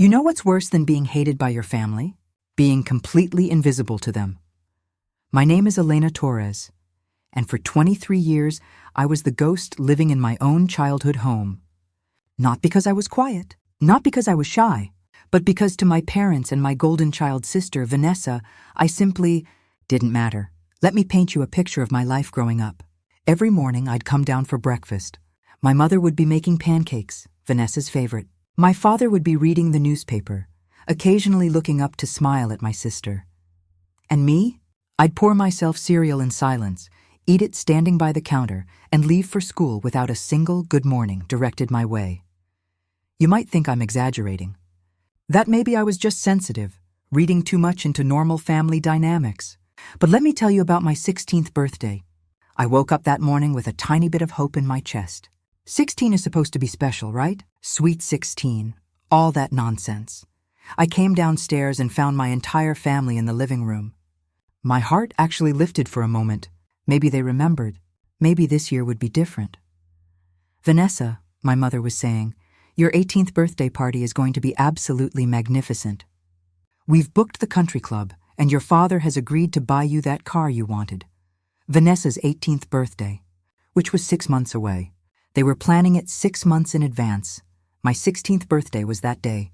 You know what's worse than being hated by your family? Being completely invisible to them. My name is Elena Torres, and for 23 years I was the ghost living in my own childhood home. Not because I was quiet, not because I was shy, but because to my parents and my golden child sister, Vanessa, I simply didn't matter. Let me paint you a picture of my life growing up. Every morning I'd come down for breakfast. My mother would be making pancakes, Vanessa's favorite. My father would be reading the newspaper, occasionally looking up to smile at my sister. And me? I'd pour myself cereal in silence, eat it standing by the counter, and leave for school without a single good morning directed my way. You might think I'm exaggerating. That maybe I was just sensitive, reading too much into normal family dynamics. But let me tell you about my 16th birthday. I woke up that morning with a tiny bit of hope in my chest. 16 is supposed to be special, right? Sweet 16, all that nonsense. I came downstairs and found my entire family in the living room. My heart actually lifted for a moment. Maybe they remembered. Maybe this year would be different. Vanessa, my mother was saying, your 18th birthday party is going to be absolutely magnificent. We've booked the country club, and your father has agreed to buy you that car you wanted. Vanessa's 18th birthday, which was 6 months away. They were planning it 6 months in advance. My 16th birthday was that day.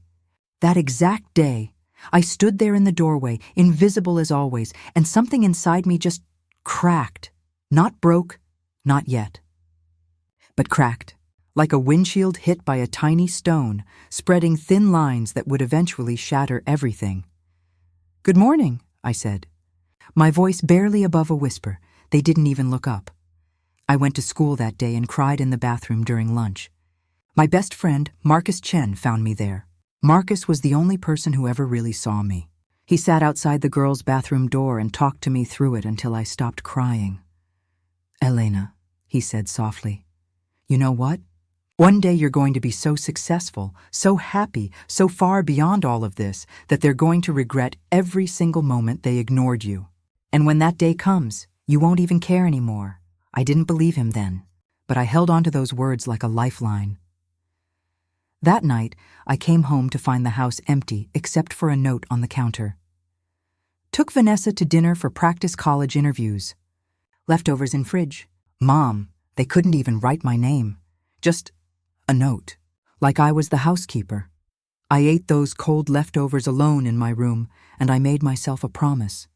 That exact day, I stood there in the doorway, invisible as always, and something inside me just cracked. Not broke, not yet. But cracked, like a windshield hit by a tiny stone, spreading thin lines that would eventually shatter everything. "Good morning," I said. My voice barely above a whisper. They didn't even look up. I went to school that day and cried in the bathroom during lunch. My best friend, Marcus Chen, found me there. Marcus was the only person who ever really saw me. He sat outside the girls' bathroom door and talked to me through it until I stopped crying. "Elena," he said softly, "you know what? One day you're going to be so successful, so happy, so far beyond all of this, that they're going to regret every single moment they ignored you. And when that day comes, you won't even care anymore." I didn't believe him then, but I held on to those words like a lifeline. That night, I came home to find the house empty except for a note on the counter. Took Vanessa to dinner for practice college interviews. Leftovers in fridge. Mom, they couldn't even write my name. Just a note, like I was the housekeeper. I ate those cold leftovers alone in my room, and I made myself a promise.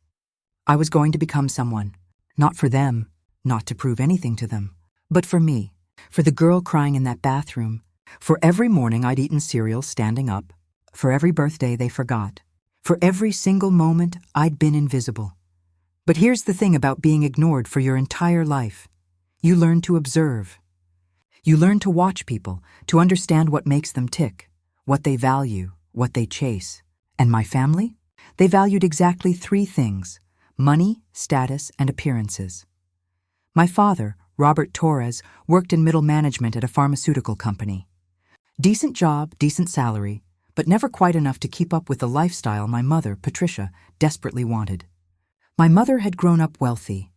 I was going to become someone, not for them, not to prove anything to them, but for me, for the girl crying in that bathroom, for every morning I'd eaten cereal standing up, for every birthday they forgot, for every single moment I'd been invisible. But here's the thing about being ignored for your entire life. You learn to observe. You learn to watch people, to understand what makes them tick, what they value, what they chase. And my family? They valued exactly 3 things: money, status, and appearances. My father, Robert Torres, worked in middle management at a pharmaceutical company. Decent job, decent salary, but never quite enough to keep up with the lifestyle my mother, Patricia, desperately wanted. My mother had grown up wealthy,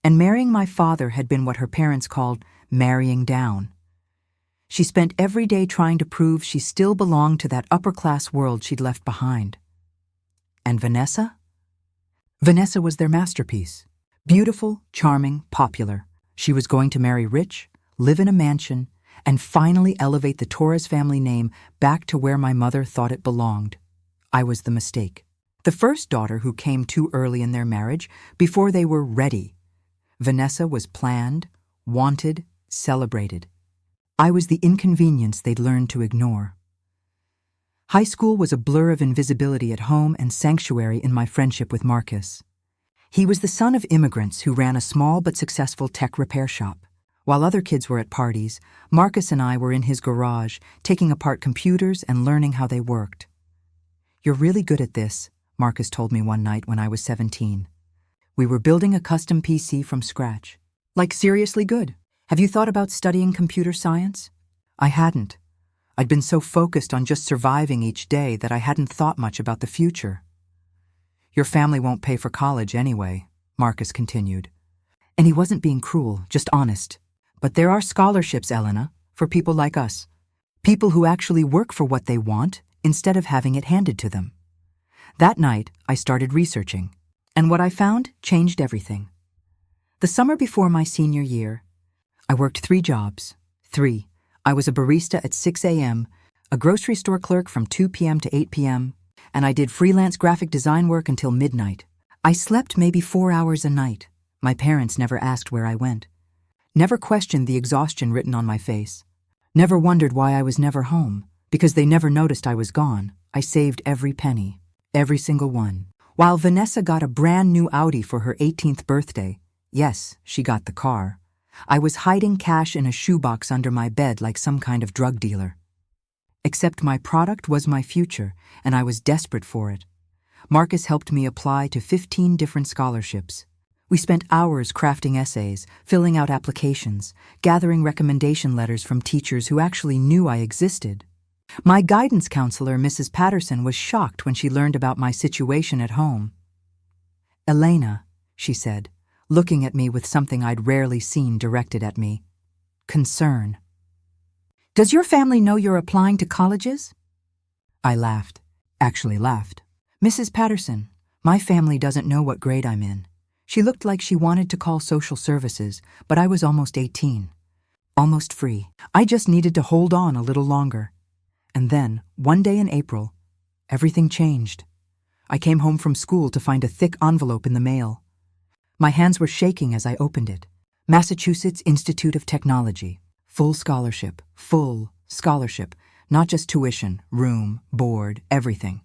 and marrying my father had been what her parents called marrying down. She spent every day trying to prove she still belonged to that upper-class world she'd left behind. And Vanessa? Vanessa was their masterpiece. Beautiful, charming, popular. She was going to marry rich, live in a mansion, and finally elevate the Torres family name back to where my mother thought it belonged. I was the mistake. The first daughter who came too early in their marriage, before they were ready. Vanessa was planned, wanted, celebrated. I was the inconvenience they'd learned to ignore. High school was a blur of invisibility at home and sanctuary in my friendship with Marcus. He was the son of immigrants who ran a small but successful tech repair shop. While other kids were at parties, Marcus and I were in his garage, taking apart computers and learning how they worked. "You're really good at this," Marcus told me one night when I was 17. We were building a custom PC from scratch. "Like seriously good. Have you thought about studying computer science?" I hadn't. I'd been so focused on just surviving each day that I hadn't thought much about the future. "Your family won't pay for college anyway," Marcus continued. And he wasn't being cruel, just honest. "But there are scholarships, Elena, for people like us. People who actually work for what they want, instead of having it handed to them. That night, I started researching, and what I found changed everything. The summer before my senior year, I worked 3 jobs. 3. I was a barista at 6 a.m., a grocery store clerk from 2 p.m. to 8 p.m., and I did freelance graphic design work until midnight. I slept maybe 4 hours a night. My parents never asked where I went. Never questioned the exhaustion written on my face. Never wondered why I was never home. Because they never noticed I was gone, I saved every penny. Every single one. While Vanessa got a brand new Audi for her 18th birthday, yes, she got the car, I was hiding cash in a shoebox under my bed like some kind of drug dealer. Except my product was my future, and I was desperate for it. Marcus helped me apply to 15 different scholarships. We spent hours crafting essays, filling out applications, gathering recommendation letters from teachers who actually knew I existed. My guidance counselor, Mrs. Patterson, was shocked when she learned about my situation at home. "Elena," she said, looking at me with something I'd rarely seen directed at me. Concern. "Does your family know you're applying to colleges?" I laughed. Actually laughed. "Mrs. Patterson, my family doesn't know what grade I'm in." She looked like she wanted to call social services, but I was almost 18. Almost free. I just needed to hold on a little longer. And then, one day in April, everything changed. I came home from school to find a thick envelope in the mail. My hands were shaking as I opened it. Massachusetts Institute of Technology. Full scholarship. Full scholarship. Not just tuition, room, board, everything.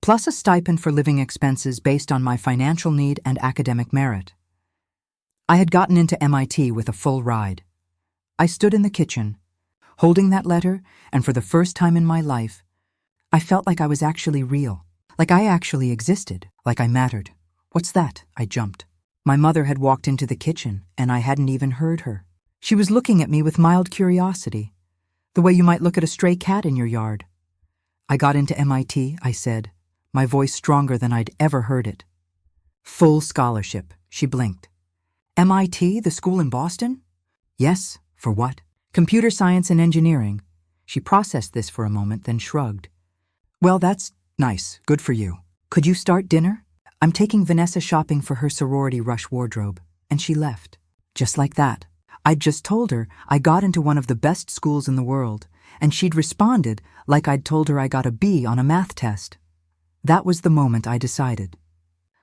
Plus a stipend for living expenses based on my financial need and academic merit. I had gotten into MIT with a full ride. I stood in the kitchen, holding that letter, and for the first time in my life, I felt like I was actually real, like I actually existed, like I mattered. "What's that?" I jumped. My mother had walked into the kitchen, and I hadn't even heard her. She was looking at me with mild curiosity, the way you might look at a stray cat in your yard. "I got into MIT," I said, my voice stronger than I'd ever heard it. "Full scholarship," she blinked. "MIT, the school in Boston?" "Yes, for what?" "Computer science and engineering." She processed this for a moment, then shrugged. "Well, that's nice. Good for you. Could you start dinner? I'm taking Vanessa shopping for her sorority rush wardrobe." And she left. Just like that. I'd just told her I got into one of the best schools in the world, and she'd responded like I'd told her I got a B on a math test. That was the moment I decided.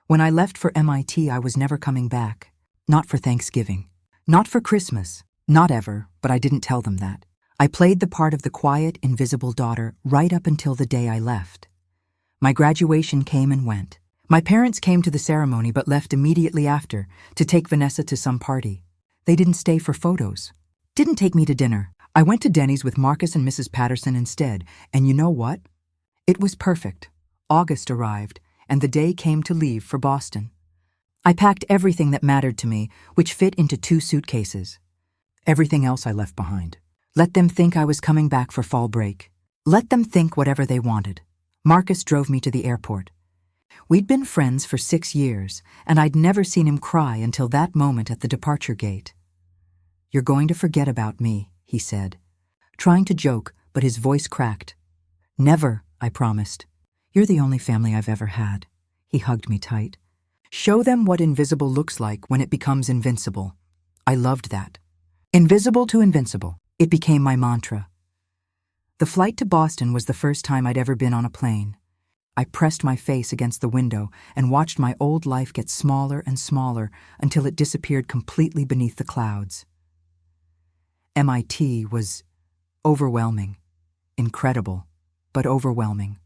When I left for MIT, I was never coming back. Not for Thanksgiving. Not for Christmas. Not ever, but I didn't tell them that. I played the part of the quiet, invisible daughter right up until the day I left. My graduation came and went. My parents came to the ceremony but left immediately after to take Vanessa to some party. They didn't stay for photos. Didn't take me to dinner. I went to Denny's with Marcus and Mrs. Patterson instead, and you know what? It was perfect. August arrived, and the day came to leave for Boston. I packed everything that mattered to me, which fit into 2 suitcases. Everything else I left behind. Let them think I was coming back for fall break. Let them think whatever they wanted. Marcus drove me to the airport. We'd been friends for 6 years, and I'd never seen him cry until that moment at the departure gate. "You're going to forget about me," he said, trying to joke, but his voice cracked. "Never," I promised. "You're the only family I've ever had." He hugged me tight. Show them what invisible looks like when it becomes invincible. I loved that. Invisible to invincible. It became my mantra. The flight to Boston was the first time I'd ever been on a plane. I pressed my face against the window and watched my old life get smaller and smaller until it disappeared completely beneath the clouds. MIT was overwhelming. Incredible, but overwhelming.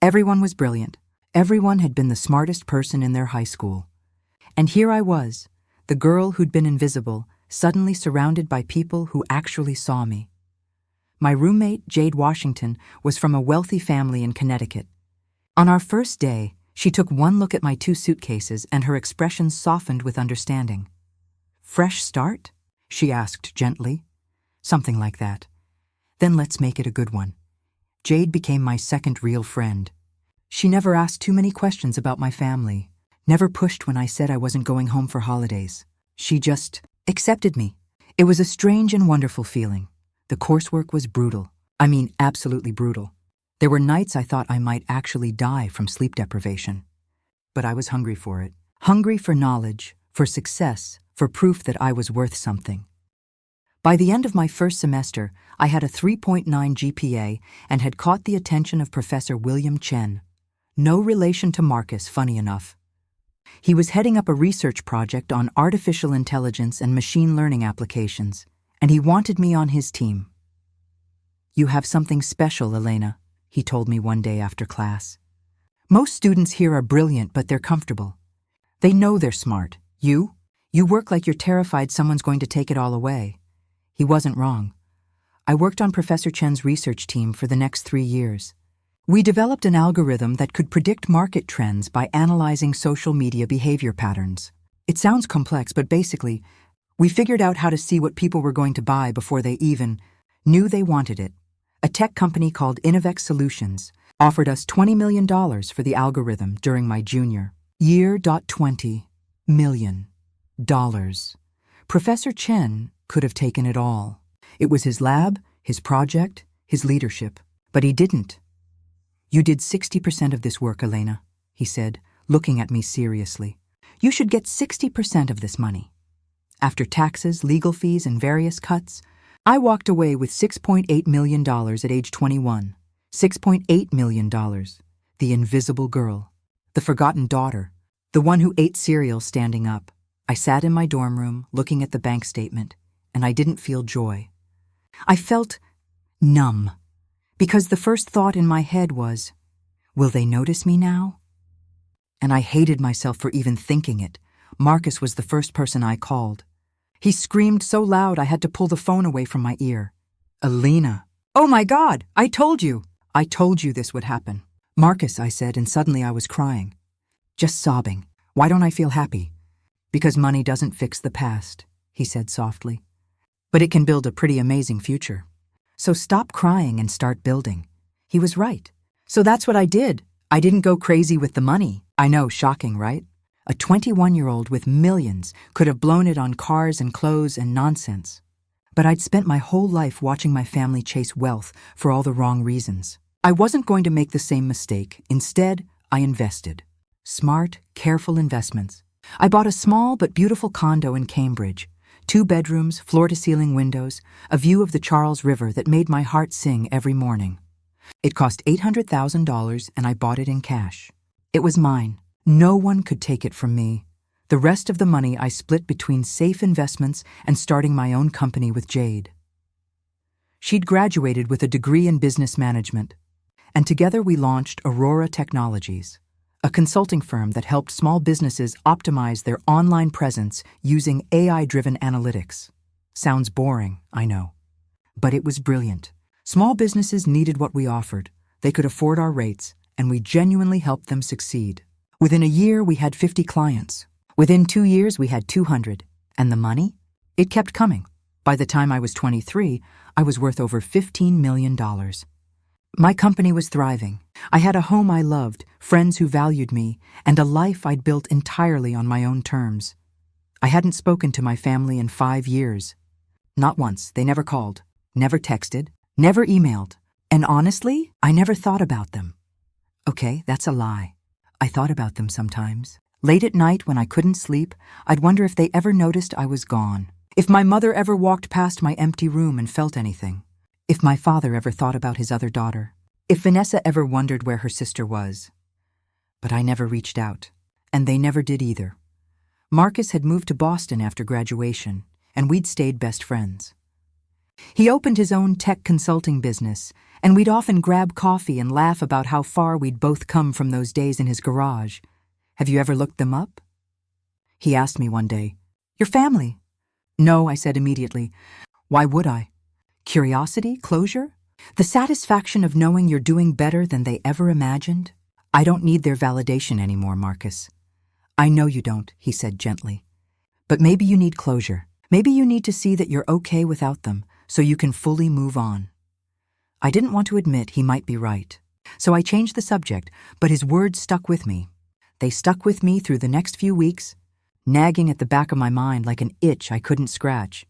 Everyone was brilliant. Everyone had been the smartest person in their high school. And here I was, the girl who'd been invisible, suddenly surrounded by people who actually saw me. My roommate, Jade Washington, was from a wealthy family in Connecticut. On our first day, she took one look at my 2 suitcases and her expression softened with understanding. "Fresh start?" she asked gently. "Something like that." "Then let's make it a good one." Jade became my second real friend. She never asked too many questions about my family, never pushed when I said I wasn't going home for holidays. She just accepted me. It was a strange and wonderful feeling. The coursework was brutal. I mean, absolutely brutal. There were nights I thought I might actually die from sleep deprivation. But I was hungry for it. Hungry for knowledge, for success, for proof that I was worth something. By the end of my first semester, I had a 3.9 GPA and had caught the attention of Professor William Chen. No relation to Marcus, funny enough. He was heading up a research project on artificial intelligence and machine learning applications, and he wanted me on his team. "You have something special, Elena," he told me one day after class. "Most students here are brilliant, but they're comfortable. They know they're smart. You work like you're terrified someone's going to take it all away." He wasn't wrong. I worked on Professor Chen's research team for the next 3 years. We developed an algorithm that could predict market trends by analyzing social media behavior patterns. It sounds complex, but basically, we figured out how to see what people were going to buy before they even knew they wanted it. A tech company called Innovex Solutions offered us $20 million for the algorithm during my junior year. $20 million. Professor Chen could have taken it all. It was his lab, his project, his leadership, but he didn't. "You did 60% of this work, Elena," he said, looking at me seriously. "You should get 60% of this money." After taxes, legal fees, and various cuts, I walked away with $6.8 million at age 21. $6.8 million. The invisible girl. The forgotten daughter. The one who ate cereal standing up. I sat in my dorm room, looking at the bank statement, and I didn't feel joy. I felt numb, because the first thought in my head was, will they notice me now? And I hated myself for even thinking it. Marcus was the first person I called. He screamed so loud I had to pull the phone away from my ear. "Elena! Oh my God! I told you! I told you this would happen." "Marcus," I said, and suddenly I was crying. Just sobbing. "Why don't I feel happy?" "Because money doesn't fix the past," he said softly. "But it can build a pretty amazing future. So stop crying and start building." He was right. So that's what I did. I didn't go crazy with the money. I know, shocking, right? A 21-year-old with millions could have blown it on cars and clothes and nonsense. But I'd spent my whole life watching my family chase wealth for all the wrong reasons. I wasn't going to make the same mistake. Instead, I invested. Smart, careful investments. I bought a small but beautiful condo in Cambridge. 2 bedrooms, floor-to-ceiling windows, a view of the Charles River that made my heart sing every morning. It cost $800,000 and I bought it in cash. It was mine. No one could take it from me. The rest of the money I split between safe investments and starting my own company with Jade. She'd graduated with a degree in business management, and together we launched Aurora Technologies, a consulting firm that helped small businesses optimize their online presence using AI-driven analytics. Sounds boring, I know. But it was brilliant. Small businesses needed what we offered. They could afford our rates, and we genuinely helped them succeed. Within a year, we had 50 clients. Within 2 years, we had 200. And the money? It kept coming. By the time I was 23, I was worth over $15 million. My company was thriving. I had a home I loved, friends who valued me, and a life I'd built entirely on my own terms. I hadn't spoken to my family in 5 years. Not once. They never called, never texted, never emailed. And honestly, I never thought about them. Okay, that's a lie. I thought about them sometimes. Late at night when I couldn't sleep, I'd wonder if they ever noticed I was gone. If my mother ever walked past my empty room and felt anything. If my father ever thought about his other daughter. If Vanessa ever wondered where her sister was. But I never reached out, and they never did either. Marcus had moved to Boston after graduation, and we'd stayed best friends. He opened his own tech consulting business, and we'd often grab coffee and laugh about how far we'd both come from those days in his garage. Have you ever looked them up? He asked me one day, "Your family?" "No," I said immediately. Why would I? Curiosity? Closure? The satisfaction of knowing you're doing better than they ever imagined? "I don't need their validation anymore, Marcus." "I know you don't," he said gently. "But maybe you need closure. Maybe you need to see that you're okay without them, so you can fully move on." I didn't want to admit he might be right. So I changed the subject, but his words stuck with me. They stuck with me through the next few weeks, nagging at the back of my mind like an itch I couldn't scratch.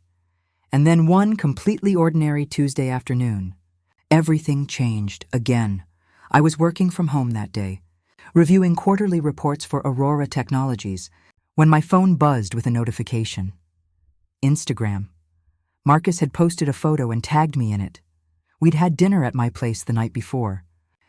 And then one completely ordinary Tuesday afternoon, everything changed again. I was working from home that day, reviewing quarterly reports for Aurora Technologies, when my phone buzzed with a notification. Instagram. Marcus had posted a photo and tagged me in it. We'd had dinner at my place the night before,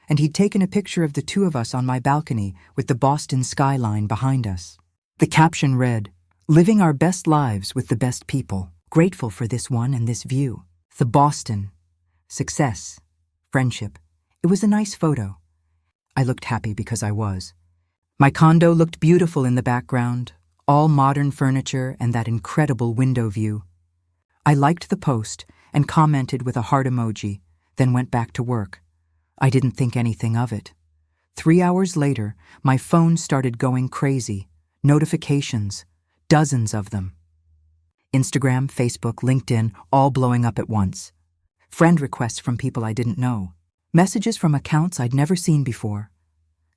and he'd taken a picture of the two of us on my balcony with the Boston skyline behind us. The caption read, "Living our best lives with the best people. Grateful for this one and this view." The Boston. Success. Friendship. It was a nice photo. I looked happy because I was. My condo looked beautiful in the background, all modern furniture and that incredible window view. I liked the post and commented with a heart emoji, then went back to work. I didn't think anything of it. 3 hours later, my phone started going crazy. Notifications, dozens of them. Instagram, Facebook, LinkedIn, all blowing up at once. Friend requests from people I didn't know. Messages from accounts I'd never seen before.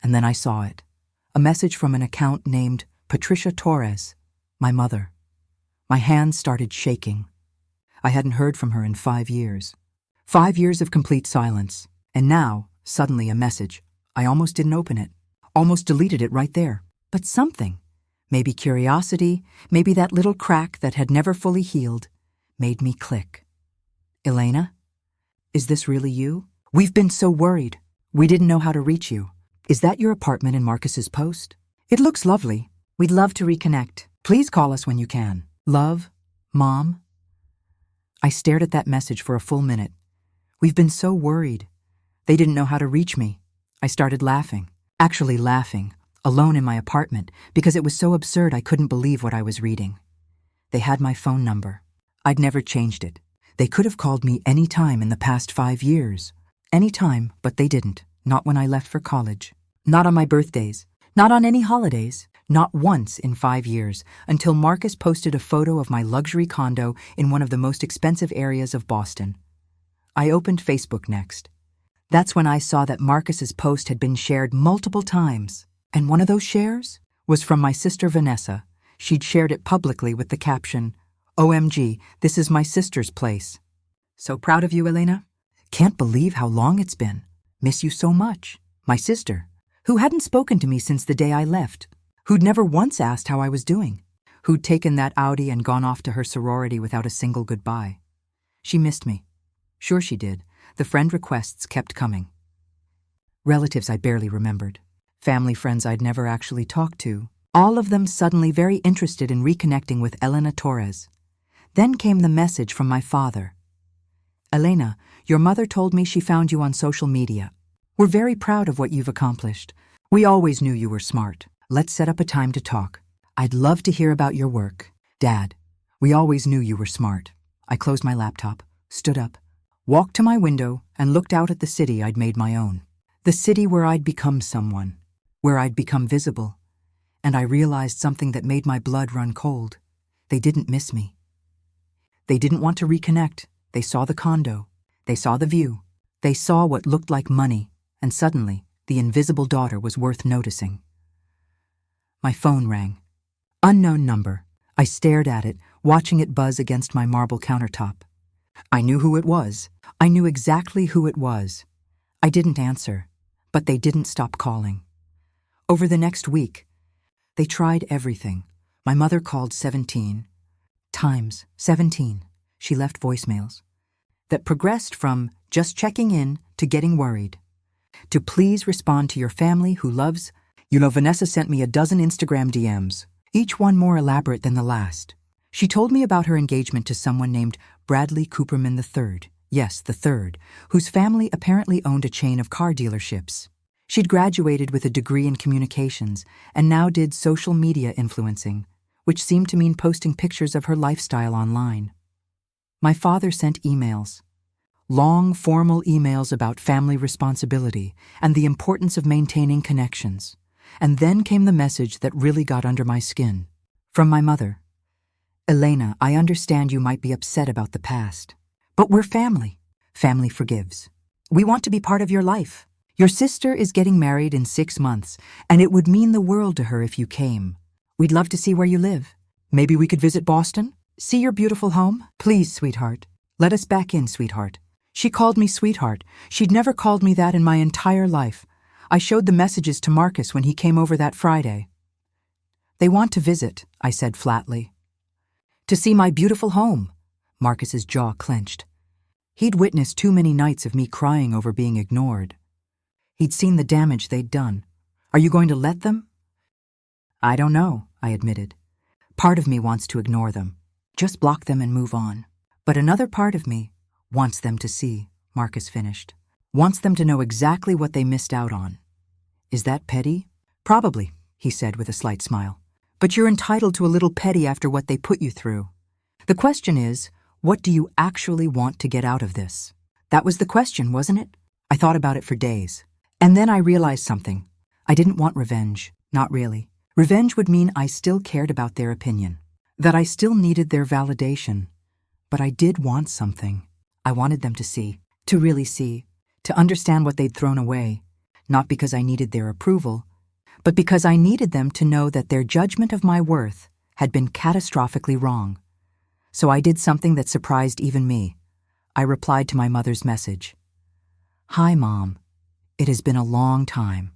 And then I saw it. A message from an account named Patricia Torres, my mother. My hands started shaking. I hadn't heard from her in 5 years. 5 years of complete silence. And now, suddenly a message. I almost didn't open it. Almost deleted it right there. But something, maybe curiosity, maybe that little crack that had never fully healed, made me click. "Elena? Is this really you? We've been so worried. We didn't know how to reach you. Is that your apartment in Marcus's post? It looks lovely. We'd love to reconnect. Please call us when you can. Love, Mom." I stared at that message for a full minute. We've been so worried. They didn't know how to reach me. I started laughing. Actually laughing, alone in my apartment, because it was so absurd I couldn't believe what I was reading. They had my phone number. I'd never changed it. They could have called me any time in the past 5 years. Any time, but they didn't. Not when I left for college. Not on my birthdays. Not on any holidays. Not once in 5 years, until Marcus posted a photo of my luxury condo in one of the most expensive areas of Boston. I opened Facebook next. That's when I saw that Marcus's post had been shared multiple times. And one of those shares was from my sister Vanessa. She'd shared it publicly with the caption, "OMG, this is my sister's place. So proud of you, Elena. Can't believe how long it's been. Miss you so much." My sister, who hadn't spoken to me since the day I left, who'd never once asked how I was doing, who'd taken that Audi and gone off to her sorority without a single goodbye. She missed me. Sure she did. The friend requests kept coming. Relatives I barely remembered. Family friends I'd never actually talked to. All of them suddenly very interested in reconnecting with Elena Torres. Then came the message from my father. "Elena, your mother told me she found you on social media. We're very proud of what you've accomplished. We always knew you were smart. Let's set up a time to talk. I'd love to hear about your work. Dad, we always knew you were smart." I closed my laptop, stood up, walked to my window, and looked out at the city I'd made my own. The city where I'd become someone, where I'd become visible. And I realized something that made my blood run cold. They didn't miss me. They didn't want to reconnect. They saw the condo. They saw the view. They saw what looked like money, and suddenly, the invisible daughter was worth noticing. My phone rang. Unknown number. I stared at it, watching it buzz against my marble countertop. I knew who it was. I knew exactly who it was. I didn't answer, but they didn't stop calling. Over the next week, they tried everything. My mother called 17 times. 17. She left voicemails that progressed from just checking in to getting worried, to please respond to your family who loves. Vanessa sent me a dozen Instagram DMs, each one more elaborate than the last. She told me about her engagement to someone named Bradley Cooperman III. Yes, the third, whose family apparently owned a chain of car dealerships. She'd graduated with a degree in communications and now did social media influencing, which seemed to mean posting pictures of her lifestyle online. My father sent emails. Long, formal emails about family responsibility and the importance of maintaining connections. And then came the message that really got under my skin. From my mother. "Elena, I understand you might be upset about the past, but we're family. Family forgives. We want to be part of your life. Your sister is getting married in 6 months, and it would mean the world to her if you came. We'd love to see where you live. Maybe we could visit Boston? See your beautiful home? Please, sweetheart. Let us back in, sweetheart." She called me sweetheart. She'd never called me that in my entire life. I showed the messages to Marcus when he came over that Friday. They want to visit, I said flatly. To see my beautiful home. Marcus's jaw clenched. He'd witnessed too many nights of me crying over being ignored. He'd seen the damage they'd done. Are you going to let them? I don't know, I admitted. Part of me wants to ignore them, just block them and move on. But another part of me wants them to see, Marcus finished. Wants them to know exactly what they missed out on. Is that petty? Probably, he said with a slight smile. But you're entitled to a little petty after what they put you through. The question is, what do you actually want to get out of this? That was the question, wasn't it? I thought about it for days. And then I realized something. I didn't want revenge, not really. Revenge would mean I still cared about their opinion, that I still needed their validation. But I did want something. I wanted them to see, to really see, to understand what they'd thrown away, not because I needed their approval, but because I needed them to know that their judgment of my worth had been catastrophically wrong. So I did something that surprised even me. I replied to my mother's message. Hi, Mom. It has been a long time.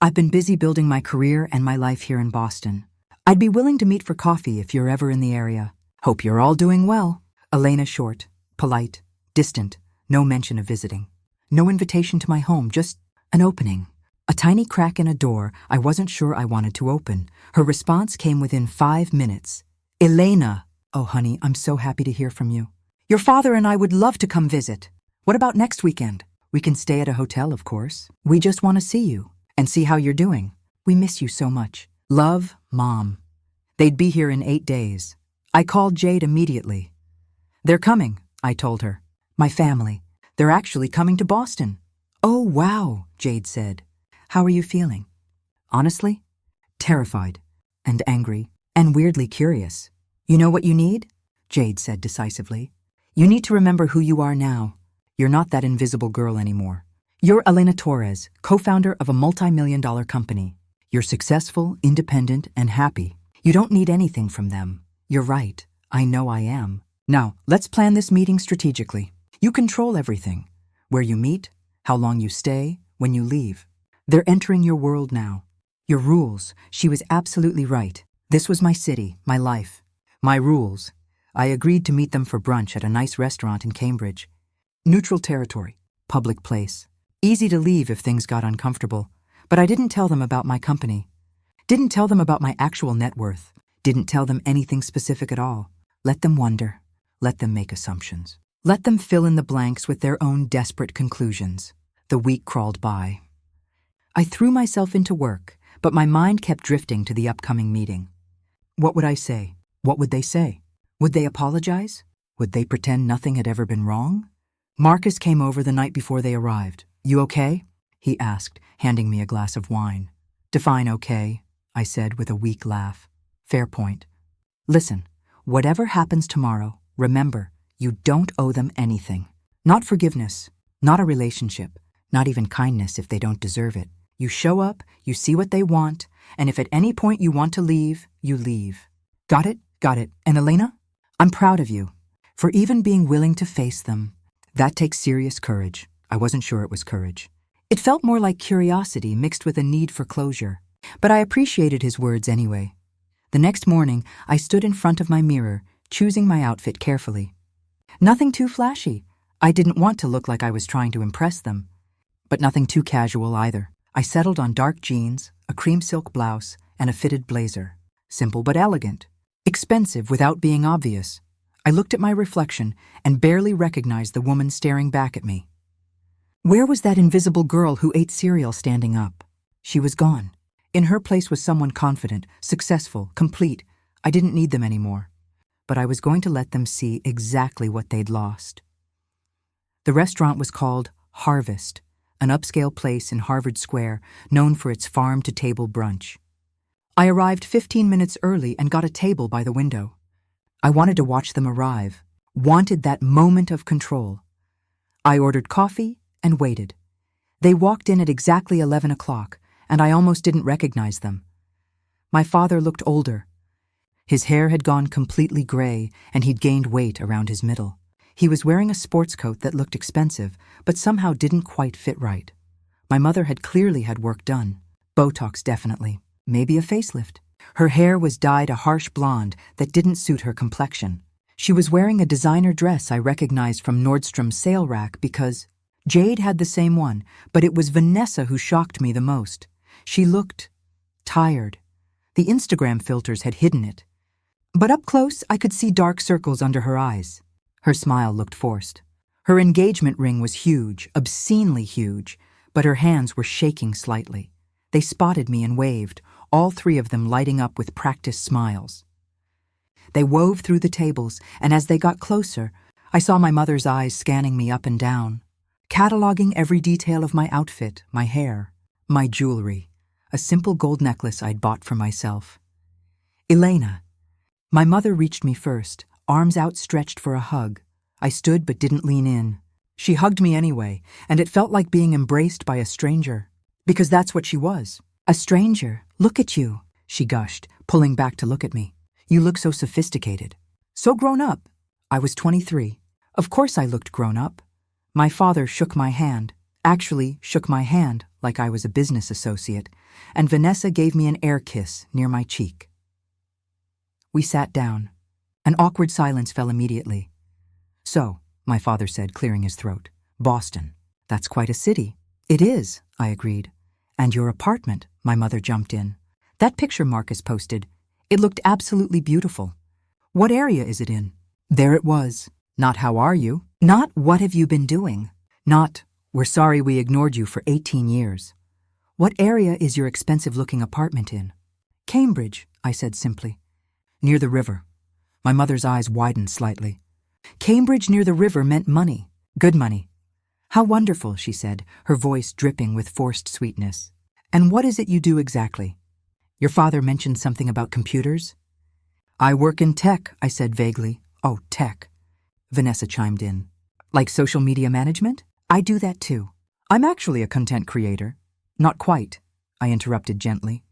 I've been busy building my career and my life here in Boston. I'd be willing to meet for coffee if you're ever in the area. Hope you're all doing well. Elena short, polite, distant, no mention of visiting. No invitation to my home, just an opening. A tiny crack in a door I wasn't sure I wanted to open. Her response came within 5 minutes. Elena! Oh, honey, I'm so happy to hear from you. Your father and I would love to come visit. What about next weekend? We can stay at a hotel, of course. We just want to see you and see how you're doing. We miss you so much. Love, Mom. They'd be here in 8 days. I called Jade immediately. They're coming, I told her. My family. They're actually coming to Boston. Oh, wow, Jade said. How are you feeling? Honestly, terrified and angry and weirdly curious. You know what you need? Jade said decisively. You need to remember who you are now. You're not that invisible girl anymore. You're Elena Torres, co-founder of a multi-million-dollar company. You're successful, independent, and happy. You don't need anything from them. You're right. I know I am. Now, let's plan this meeting strategically. You control everything. Where you meet, how long you stay, when you leave. They're entering your world now. Your rules. She was absolutely right. This was my city, my life. My rules. I agreed to meet them for brunch at a nice restaurant in Cambridge. Neutral territory. Public place. Easy to leave if things got uncomfortable. But I didn't tell them about my company. Didn't tell them about my actual net worth. Didn't tell them anything specific at all. Let them wonder. Let them make assumptions. Let them fill in the blanks with their own desperate conclusions. The week crawled by. I threw myself into work, but my mind kept drifting to the upcoming meeting. What would I say? What would they say? Would they apologize? Would they pretend nothing had ever been wrong? Marcus came over the night before they arrived. You okay? He asked, handing me a glass of wine. Define okay, I said with a weak laugh. Fair point. Listen, whatever happens tomorrow, remember, you don't owe them anything. Not forgiveness, not a relationship, not even kindness if they don't deserve it. You show up, you see what they want, and if at any point you want to leave, you leave. Got it? Got it. And Elena? I'm proud of you for even being willing to face them. That takes serious courage. I wasn't sure it was courage. It felt more like curiosity mixed with a need for closure. But I appreciated his words anyway. The next morning, I stood in front of my mirror, choosing my outfit carefully. Nothing too flashy. I didn't want to look like I was trying to impress them. But nothing too casual either. I settled on dark jeans, a cream silk blouse, and a fitted blazer. Simple but elegant. Expensive without being obvious. I looked at my reflection and barely recognized the woman staring back at me. Where was that invisible girl who ate cereal standing up? She was gone. In her place was someone confident, successful, complete. I didn't need them anymore. But I was going to let them see exactly what they'd lost. The restaurant was called Harvest, an upscale place in Harvard Square known for its farm-to-table brunch. I arrived 15 minutes early and got a table by the window. I wanted to watch them arrive, wanted that moment of control. I ordered coffee and waited. They walked in at exactly 11 o'clock, and I almost didn't recognize them. My father looked older. His hair had gone completely gray, and he'd gained weight around his middle. He was wearing a sports coat that looked expensive, but somehow didn't quite fit right. My mother had clearly had work done. Botox definitely. Maybe a facelift. Her hair was dyed a harsh blonde that didn't suit her complexion. She was wearing a designer dress I recognized from Nordstrom's sale rack because Jade had the same one, but it was Vanessa who shocked me the most. She looked tired. The Instagram filters had hidden it. But up close, I could see dark circles under her eyes. Her smile looked forced. Her engagement ring was huge, obscenely huge, but her hands were shaking slightly. They spotted me and waved, all three of them lighting up with practiced smiles. They wove through the tables, and as they got closer, I saw my mother's eyes scanning me up and down, cataloging every detail of my outfit, my hair, my jewelry, a simple gold necklace I'd bought for myself. Elena. My mother reached me first, arms outstretched for a hug. I stood but didn't lean in. She hugged me anyway, and it felt like being embraced by a stranger. Because that's what she was. A stranger. Look at you, she gushed, pulling back to look at me. You look so sophisticated. So grown up. I was 23. Of course I looked grown up. My father shook my hand, actually shook my hand like I was a business associate, and Vanessa gave me an air kiss near my cheek. We sat down. An awkward silence fell immediately. So, my father said, clearing his throat, Boston. That's quite a city. It is, I agreed. And your apartment, my mother jumped in. That picture Marcus posted. It looked absolutely beautiful. What area is it in? There it was. Not how are you? Not what have you been doing? Not we're sorry we ignored you for 18 years. What area is your expensive-looking apartment in? Cambridge, I said simply. Near the river. My mother's eyes widened slightly. Cambridge near the river meant money. Good money. How wonderful, she said, her voice dripping with forced sweetness. And what is it you do exactly? Your father mentioned something about computers? I work in tech, I said vaguely. Oh, tech. Vanessa chimed in. Like social media management? I do that too. I'm actually a content creator. Not quite, I interrupted gently.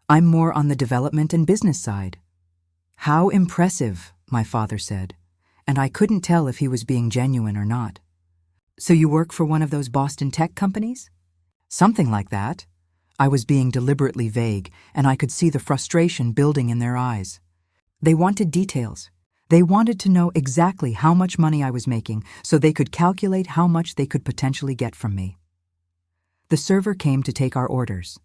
I'm more on the development and business side. How impressive, my father said, and I couldn't tell if he was being genuine or not. So you work for one of those Boston tech companies? Something like that. I was being deliberately vague, and I could see the frustration building in their eyes. They wanted details. They wanted to know exactly how much money I was making so they could calculate how much they could potentially get from me. The server came to take our orders.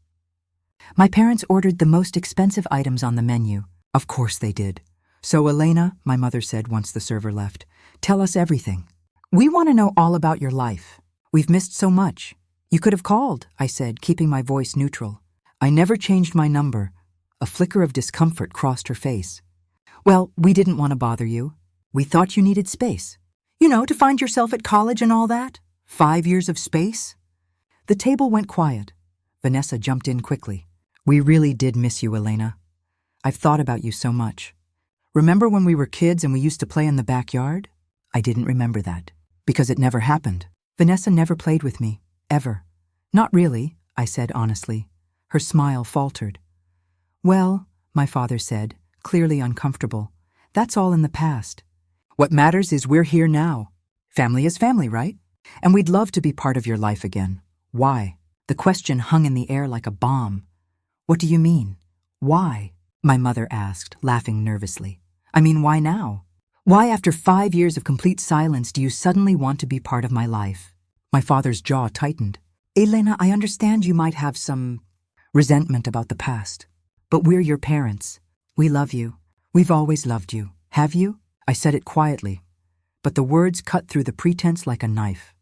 My parents ordered the most expensive items on the menu. Of course they did. So Elena, my mother said once the server left, tell us everything. We want to know all about your life. We've missed so much. You could have called, I said, keeping my voice neutral. I never changed my number. A flicker of discomfort crossed her face. Well, we didn't want to bother you. We thought you needed space. You know, to find yourself at college and all that. 5 years of space. The table went quiet. Vanessa jumped in quickly. We really did miss you, Elena. I've thought about you so much. Remember when we were kids and we used to play in the backyard? I didn't remember that. Because it never happened. Vanessa never played with me. Ever. Not really, I said honestly. Her smile faltered. Well, my father said, clearly uncomfortable, that's all in the past. What matters is we're here now. Family is family, right? And we'd love to be part of your life again. Why? The question hung in the air like a bomb. What do you mean? Why? My mother asked, laughing nervously. I mean, why now? Why, after 5 years of complete silence, do you suddenly want to be part of my life? My father's jaw tightened. Elena, I understand you might have some resentment about the past, but we're your parents. We love you. We've always loved you. Have you? I said it quietly, but the words cut through the pretense like a knife.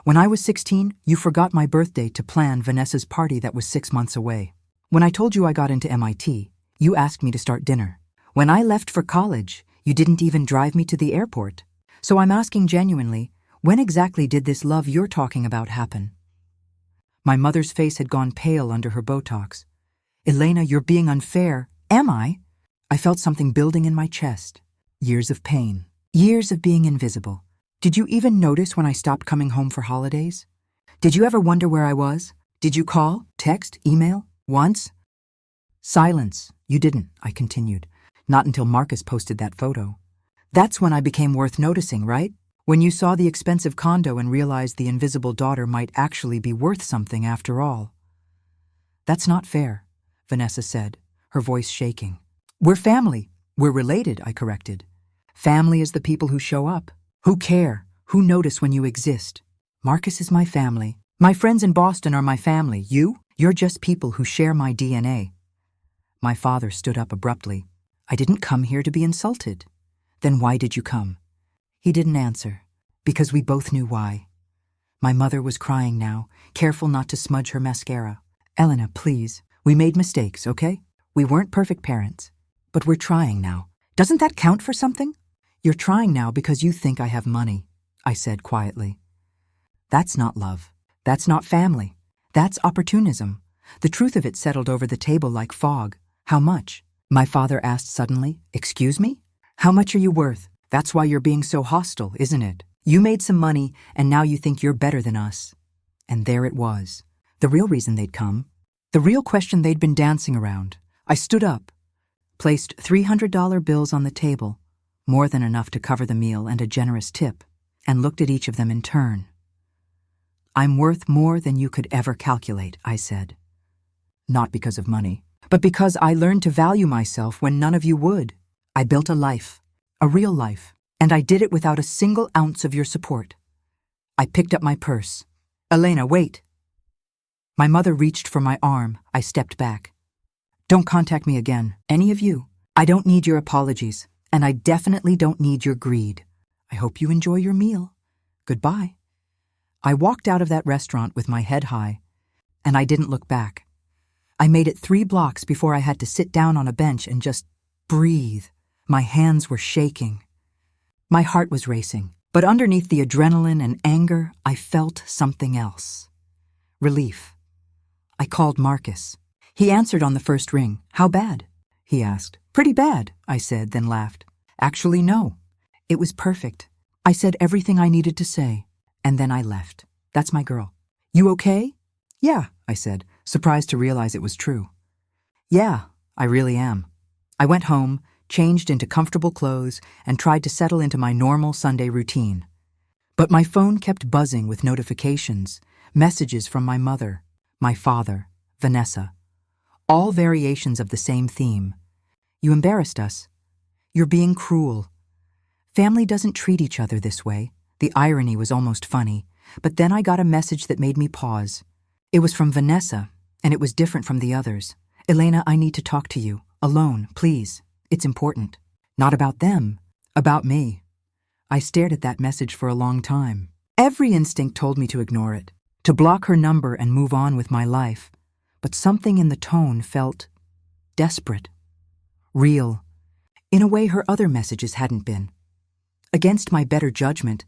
When I was 16, you forgot my birthday to plan Vanessa's party that was 6 months away. When I told you I got into MIT, you asked me to start dinner. When I left for college, you didn't even drive me to the airport. So I'm asking genuinely, when exactly did this love you're talking about happen? My mother's face had gone pale under her Botox. Elena, you're being unfair. Am I? I felt something building in my chest. Years of pain. Years of being invisible. Did you even notice when I stopped coming home for holidays? Did you ever wonder where I was? Did you call, text, email? Once? Silence. You didn't, I continued. Not until Marcus posted that photo. That's when I became worth noticing, right? When you saw the expensive condo and realized the invisible daughter might actually be worth something after all. That's not fair, Vanessa said, her voice shaking. We're family. We're related, I corrected. Family is the people who show up, who care, who notice when you exist. Marcus is my family. My friends in Boston are my family. You're just people who share my DNA. My father stood up abruptly. I didn't come here to be insulted. Then why did you come? He didn't answer, because we both knew why. My mother was crying now, careful not to smudge her mascara. Elena, please, we made mistakes, okay? We weren't perfect parents, but we're trying now. Doesn't that count for something? You're trying now because you think I have money, I said quietly. That's not love. That's not family. That's opportunism. The truth of it settled over the table like fog. How much? My father asked suddenly. Excuse me? How much are you worth? That's why you're being so hostile, isn't it? You made some money, and now you think you're better than us. And there it was. The real reason they'd come. The real question they'd been dancing around. I stood up, placed $300 bills on the table, more than enough to cover the meal and a generous tip, and looked at each of them in turn. I'm worth more than you could ever calculate, I said. Not because of money, but because I learned to value myself when none of you would. I built a life, a real life, and I did it without a single ounce of your support. I picked up my purse. Elena, wait. My mother reached for my arm. I stepped back. Don't contact me again, any of you. I don't need your apologies, and I definitely don't need your greed. I hope you enjoy your meal. Goodbye. I walked out of that restaurant with my head high, and I didn't look back. I made it 3 blocks before I had to sit down on a bench and just breathe. My hands were shaking. My heart was racing, but underneath the adrenaline and anger, I felt something else. Relief. I called Marcus. He answered on the first ring. How bad? He asked. Pretty bad, I said, then laughed. Actually, no. It was perfect. I said everything I needed to say, and then I left. That's my girl. You okay? Yeah, I said, surprised to realize it was true. Yeah, I really am. I went home, changed into comfortable clothes, and tried to settle into my normal Sunday routine. But my phone kept buzzing with notifications, messages from my mother, my father, Vanessa. All variations of the same theme. You embarrassed us. You're being cruel. Family doesn't treat each other this way. The irony was almost funny, but then I got a message that made me pause. It was from Vanessa, and it was different from the others. Elena, I need to talk to you. Alone, please. It's important. Not about them, about me. I stared at that message for a long time. Every instinct told me to ignore it, to block her number and move on with my life. But something in the tone felt desperate, real, in a way her other messages hadn't been. Against my better judgment,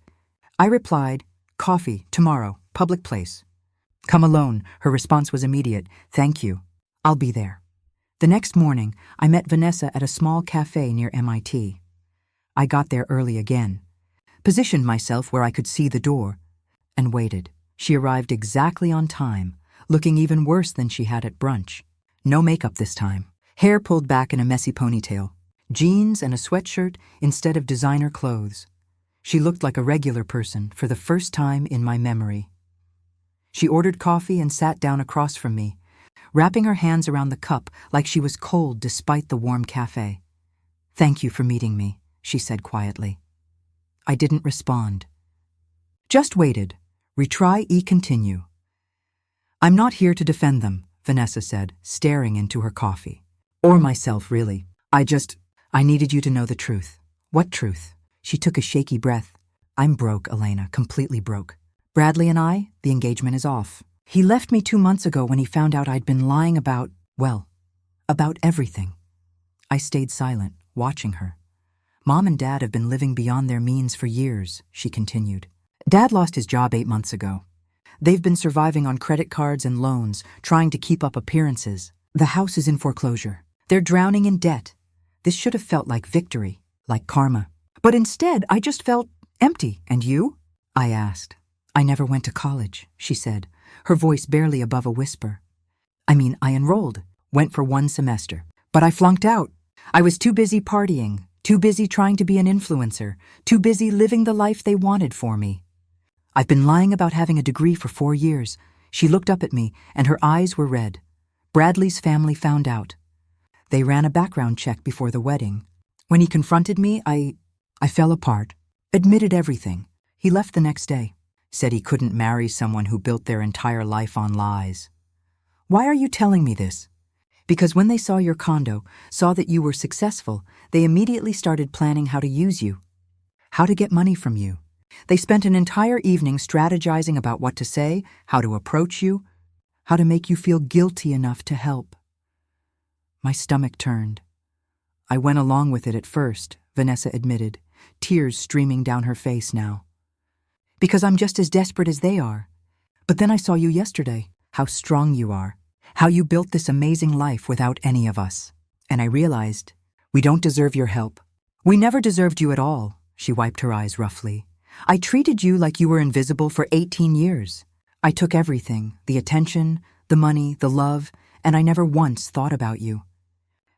I replied, coffee, tomorrow, public place. Come alone, her response was immediate. Thank you. I'll be there. The next morning, I met Vanessa at a small cafe near MIT. I got there early again, positioned myself where I could see the door, and waited. She arrived exactly on time, looking even worse than she had at brunch. No makeup this time. Hair pulled back in a messy ponytail. Jeans and a sweatshirt instead of designer clothes. She looked like a regular person for the first time in my memory. She ordered coffee and sat down across from me, wrapping her hands around the cup like she was cold despite the warm cafe. Thank you for meeting me, she said quietly. I didn't respond. Just waited. Retry continue. I'm not here to defend them, Vanessa said, staring into her coffee. Or myself, really. I needed you to know the truth. What truth? She took a shaky breath. I'm broke, Elena, completely broke. Bradley and I, the engagement is off. He left me 2 months ago when he found out I'd been lying about everything. I stayed silent, watching her. Mom and Dad have been living beyond their means for years, she continued. Dad lost his job 8 months ago. They've been surviving on credit cards and loans, trying to keep up appearances. The house is in foreclosure. They're drowning in debt. This should have felt like victory, like karma. But instead, I just felt empty. And you? I asked. I never went to college, she said, her voice barely above a whisper. I enrolled, went for 1 semester. But I flunked out. I was too busy partying, Too busy trying to be an influencer. Too busy living the life they wanted for me. I've been lying about having a degree for 4 years. She looked up at me, and her eyes were red. Bradley's family found out. They ran a background check before the wedding. When he confronted me, I fell apart. Admitted everything. He left the next day. Said he couldn't marry someone who built their entire life on lies. Why are you telling me this? Because when they saw your condo, saw that you were successful, they immediately started planning how to use you. How to get money from you. They spent an entire evening strategizing about what to say, how to approach you, how to make you feel guilty enough to help. My stomach turned. I went along with it at first, Vanessa admitted, tears streaming down her face now. Because I'm just as desperate as they are. But then I saw you yesterday, how strong you are, how you built this amazing life without any of us. And I realized, we don't deserve your help. We never deserved you at all, she wiped her eyes roughly. I treated you like you were invisible for 18 years. I took everything, the attention, the money, the love, and I never once thought about you.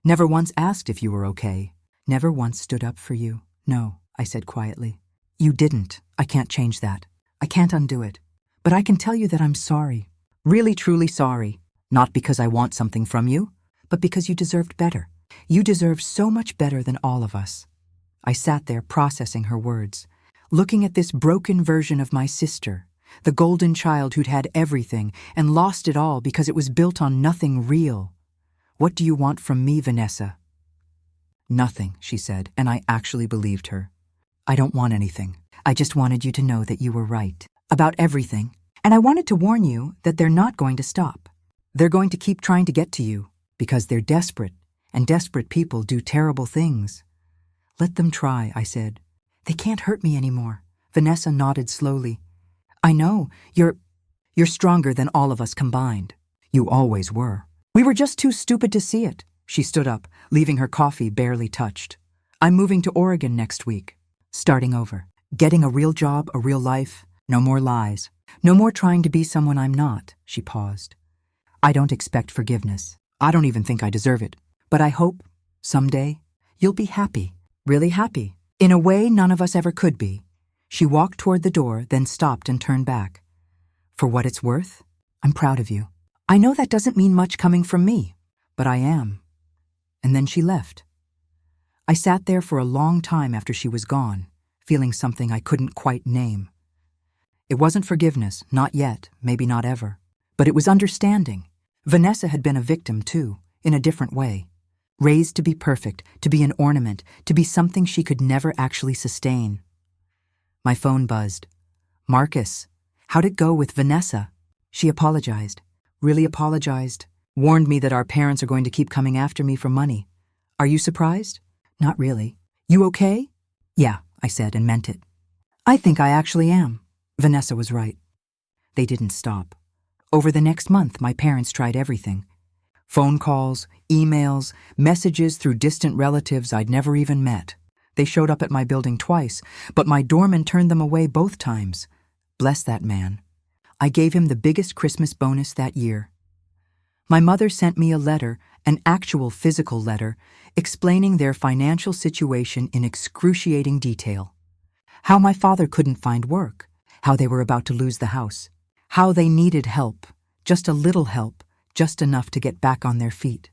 Never once asked if you were okay. Never once stood up for you. No, I said quietly. You didn't. I can't change that. I can't undo it. But I can tell you that I'm sorry. Really, truly sorry. Not because I want something from you, but because you deserved better. You deserve so much better than all of us. I sat there processing her words, looking at this broken version of my sister, the golden child who'd had everything and lost it all because it was built on nothing real. What do you want from me, Vanessa? Nothing, she said, and I actually believed her. I don't want anything. I just wanted you to know that you were right about everything. And I wanted to warn you that they're not going to stop. They're going to keep trying to get to you because they're desperate, and desperate people do terrible things. Let them try, I said. They can't hurt me anymore. Vanessa nodded slowly. I know, you're stronger than all of us combined. You always were. We were just too stupid to see it. She stood up, leaving her coffee barely touched. I'm moving to Oregon next week. Starting over. Getting a real job, a real life. No more lies. No more trying to be someone I'm not. She paused. I don't expect forgiveness. I don't even think I deserve it. But I hope, someday, you'll be happy. Really happy. In a way none of us ever could be. She walked toward the door, then stopped and turned back. For what it's worth, I'm proud of you. I know that doesn't mean much coming from me, but I am. And then she left. I sat there for a long time after she was gone, feeling something I couldn't quite name. It wasn't forgiveness, not yet, maybe not ever. But it was understanding. Vanessa had been a victim too, in a different way. Raised to be perfect, to be an ornament, to be something she could never actually sustain. My phone buzzed. Marcus, how'd it go with Vanessa? She apologized. Really apologized. Warned me that our parents are going to keep coming after me for money. Are you surprised? Not really. You okay? Yeah, I said and meant it. I think I actually am. Vanessa was right. They didn't stop. Over the next month, my parents tried everything. Phone calls, emails, messages through distant relatives I'd never even met. They showed up at my building twice, but my doorman turned them away both times. Bless that man. I gave him the biggest Christmas bonus that year. My mother sent me a letter, an actual physical letter, explaining their financial situation in excruciating detail. How my father couldn't find work, how they were about to lose the house, how they needed help, just a little help, just enough to get back on their feet.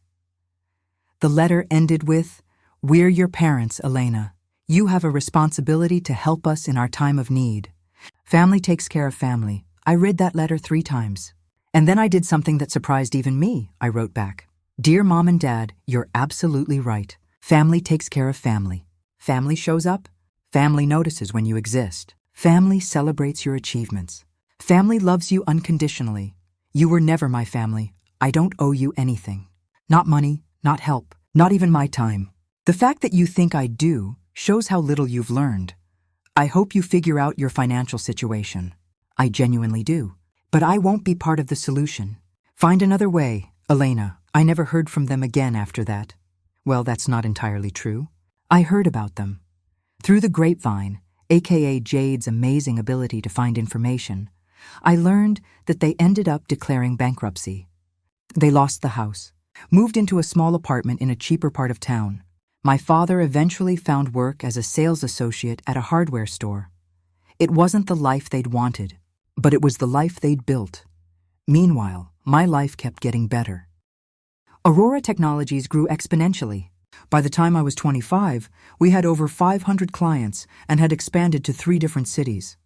The letter ended with, "We're your parents, Elena. You have a responsibility to help us in our time of need. Family takes care of family." I read that letter 3 times. And then I did something that surprised even me, I wrote back. Dear Mom and Dad, you're absolutely right. Family takes care of family. Family shows up. Family notices when you exist. Family celebrates your achievements. Family loves you unconditionally. You were never my family. I don't owe you anything. Not money, not help, not even my time. The fact that you think I do shows how little you've learned. I hope you figure out your financial situation. I genuinely do. But I won't be part of the solution. Find another way, Elena. I never heard from them again after that. Well, that's not entirely true. I heard about them. Through the grapevine, aka Jade's amazing ability to find information, I learned that they ended up declaring bankruptcy. They lost the house, moved into a small apartment in a cheaper part of town. My father eventually found work as a sales associate at a hardware store. It wasn't the life they'd wanted, but it was the life they'd built. Meanwhile, my life kept getting better. Aurora Technologies grew exponentially. By the time I was 25, we had over 500 clients and had expanded to 3 different cities.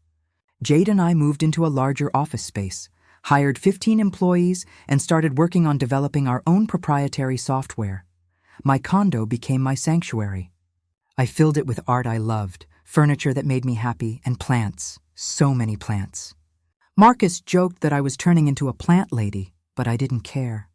Jade and I moved into a larger office space, hired 15 employees, and started working on developing our own proprietary software. My condo became my sanctuary. I filled it with art I loved, furniture that made me happy, and plants. So many plants. Marcus joked that I was turning into a plant lady, but I didn't care.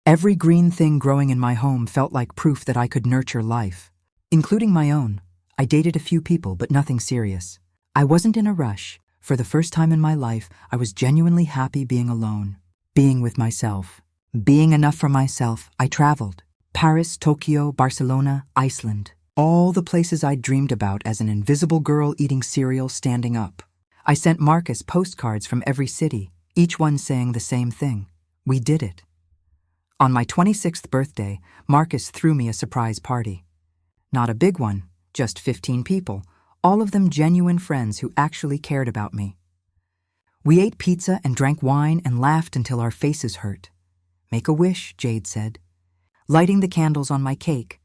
Every green thing growing in my home felt like proof that I could nurture life, including my own. I dated a few people, but nothing serious. I wasn't in a rush. For the first time in my life, I was genuinely happy being alone, being with myself. Being enough for myself, I traveled. Paris, Tokyo, Barcelona, Iceland. All the places I'd dreamed about as an invisible girl eating cereal standing up. I sent Marcus postcards from every city, each one saying the same thing. We did it. On my 26th birthday, Marcus threw me a surprise party. Not a big one, just 15 people, all of them genuine friends who actually cared about me. We ate pizza and drank wine and laughed until our faces hurt. Make a wish, Jade said, lighting the candles on my cake.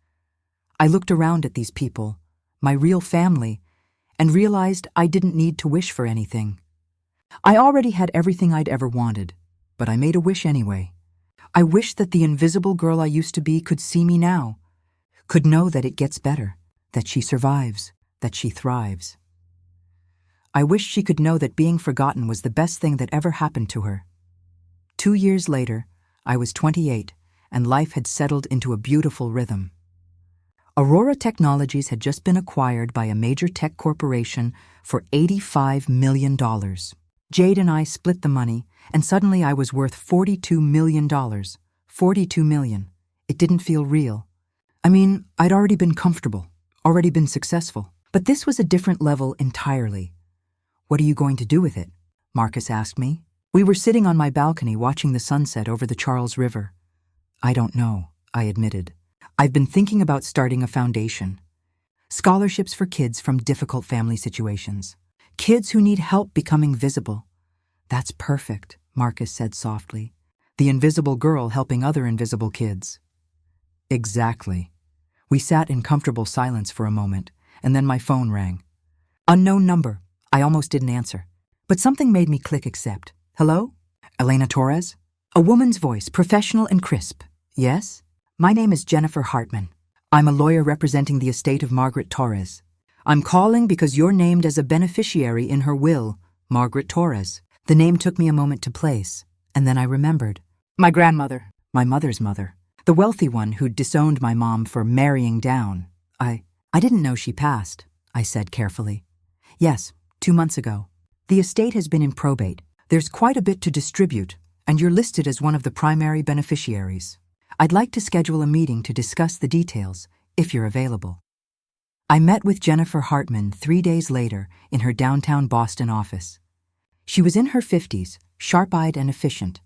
I looked around at these people, my real family, and realized I didn't need to wish for anything. I already had everything I'd ever wanted, but I made a wish anyway. I wished that the invisible girl I used to be could see me now, could know that it gets better, that she survives, that she thrives. I wished she could know that being forgotten was the best thing that ever happened to her. 2 years later, I was 28, and life had settled into a beautiful rhythm. Aurora Technologies had just been acquired by a major tech corporation for $85 million. Jade and I split the money, and suddenly I was worth $42 million. $42 million. It didn't feel real. I mean, I'd already been comfortable, already been successful. But this was a different level entirely. What are you going to do with it? Marcus asked me. We were sitting on my balcony watching the sunset over the Charles River. I don't know, I admitted. I've been thinking about starting a foundation. Scholarships for kids from difficult family situations. Kids who need help becoming visible. That's perfect, Marcus said softly. The invisible girl helping other invisible kids. Exactly. We sat in comfortable silence for a moment, and then my phone rang. Unknown number. I almost didn't answer. But something made me click accept. Hello? Elena Torres? A woman's voice, professional and crisp. Yes? My name is Jennifer Hartman. I'm a lawyer representing the estate of Margaret Torres. I'm calling because you're named as a beneficiary in her will, Margaret Torres. The name took me a moment to place, and then I remembered. My grandmother, my mother's mother, the wealthy one who'd disowned my mom for marrying down. I didn't know she passed, I said carefully. Yes, 2 months ago. The estate has been in probate. There's quite a bit to distribute, and you're listed as one of the primary beneficiaries. I'd like to schedule a meeting to discuss the details, if you're available. I met with Jennifer Hartman 3 days later in her downtown Boston office. She was in her 50s, sharp-eyed and efficient.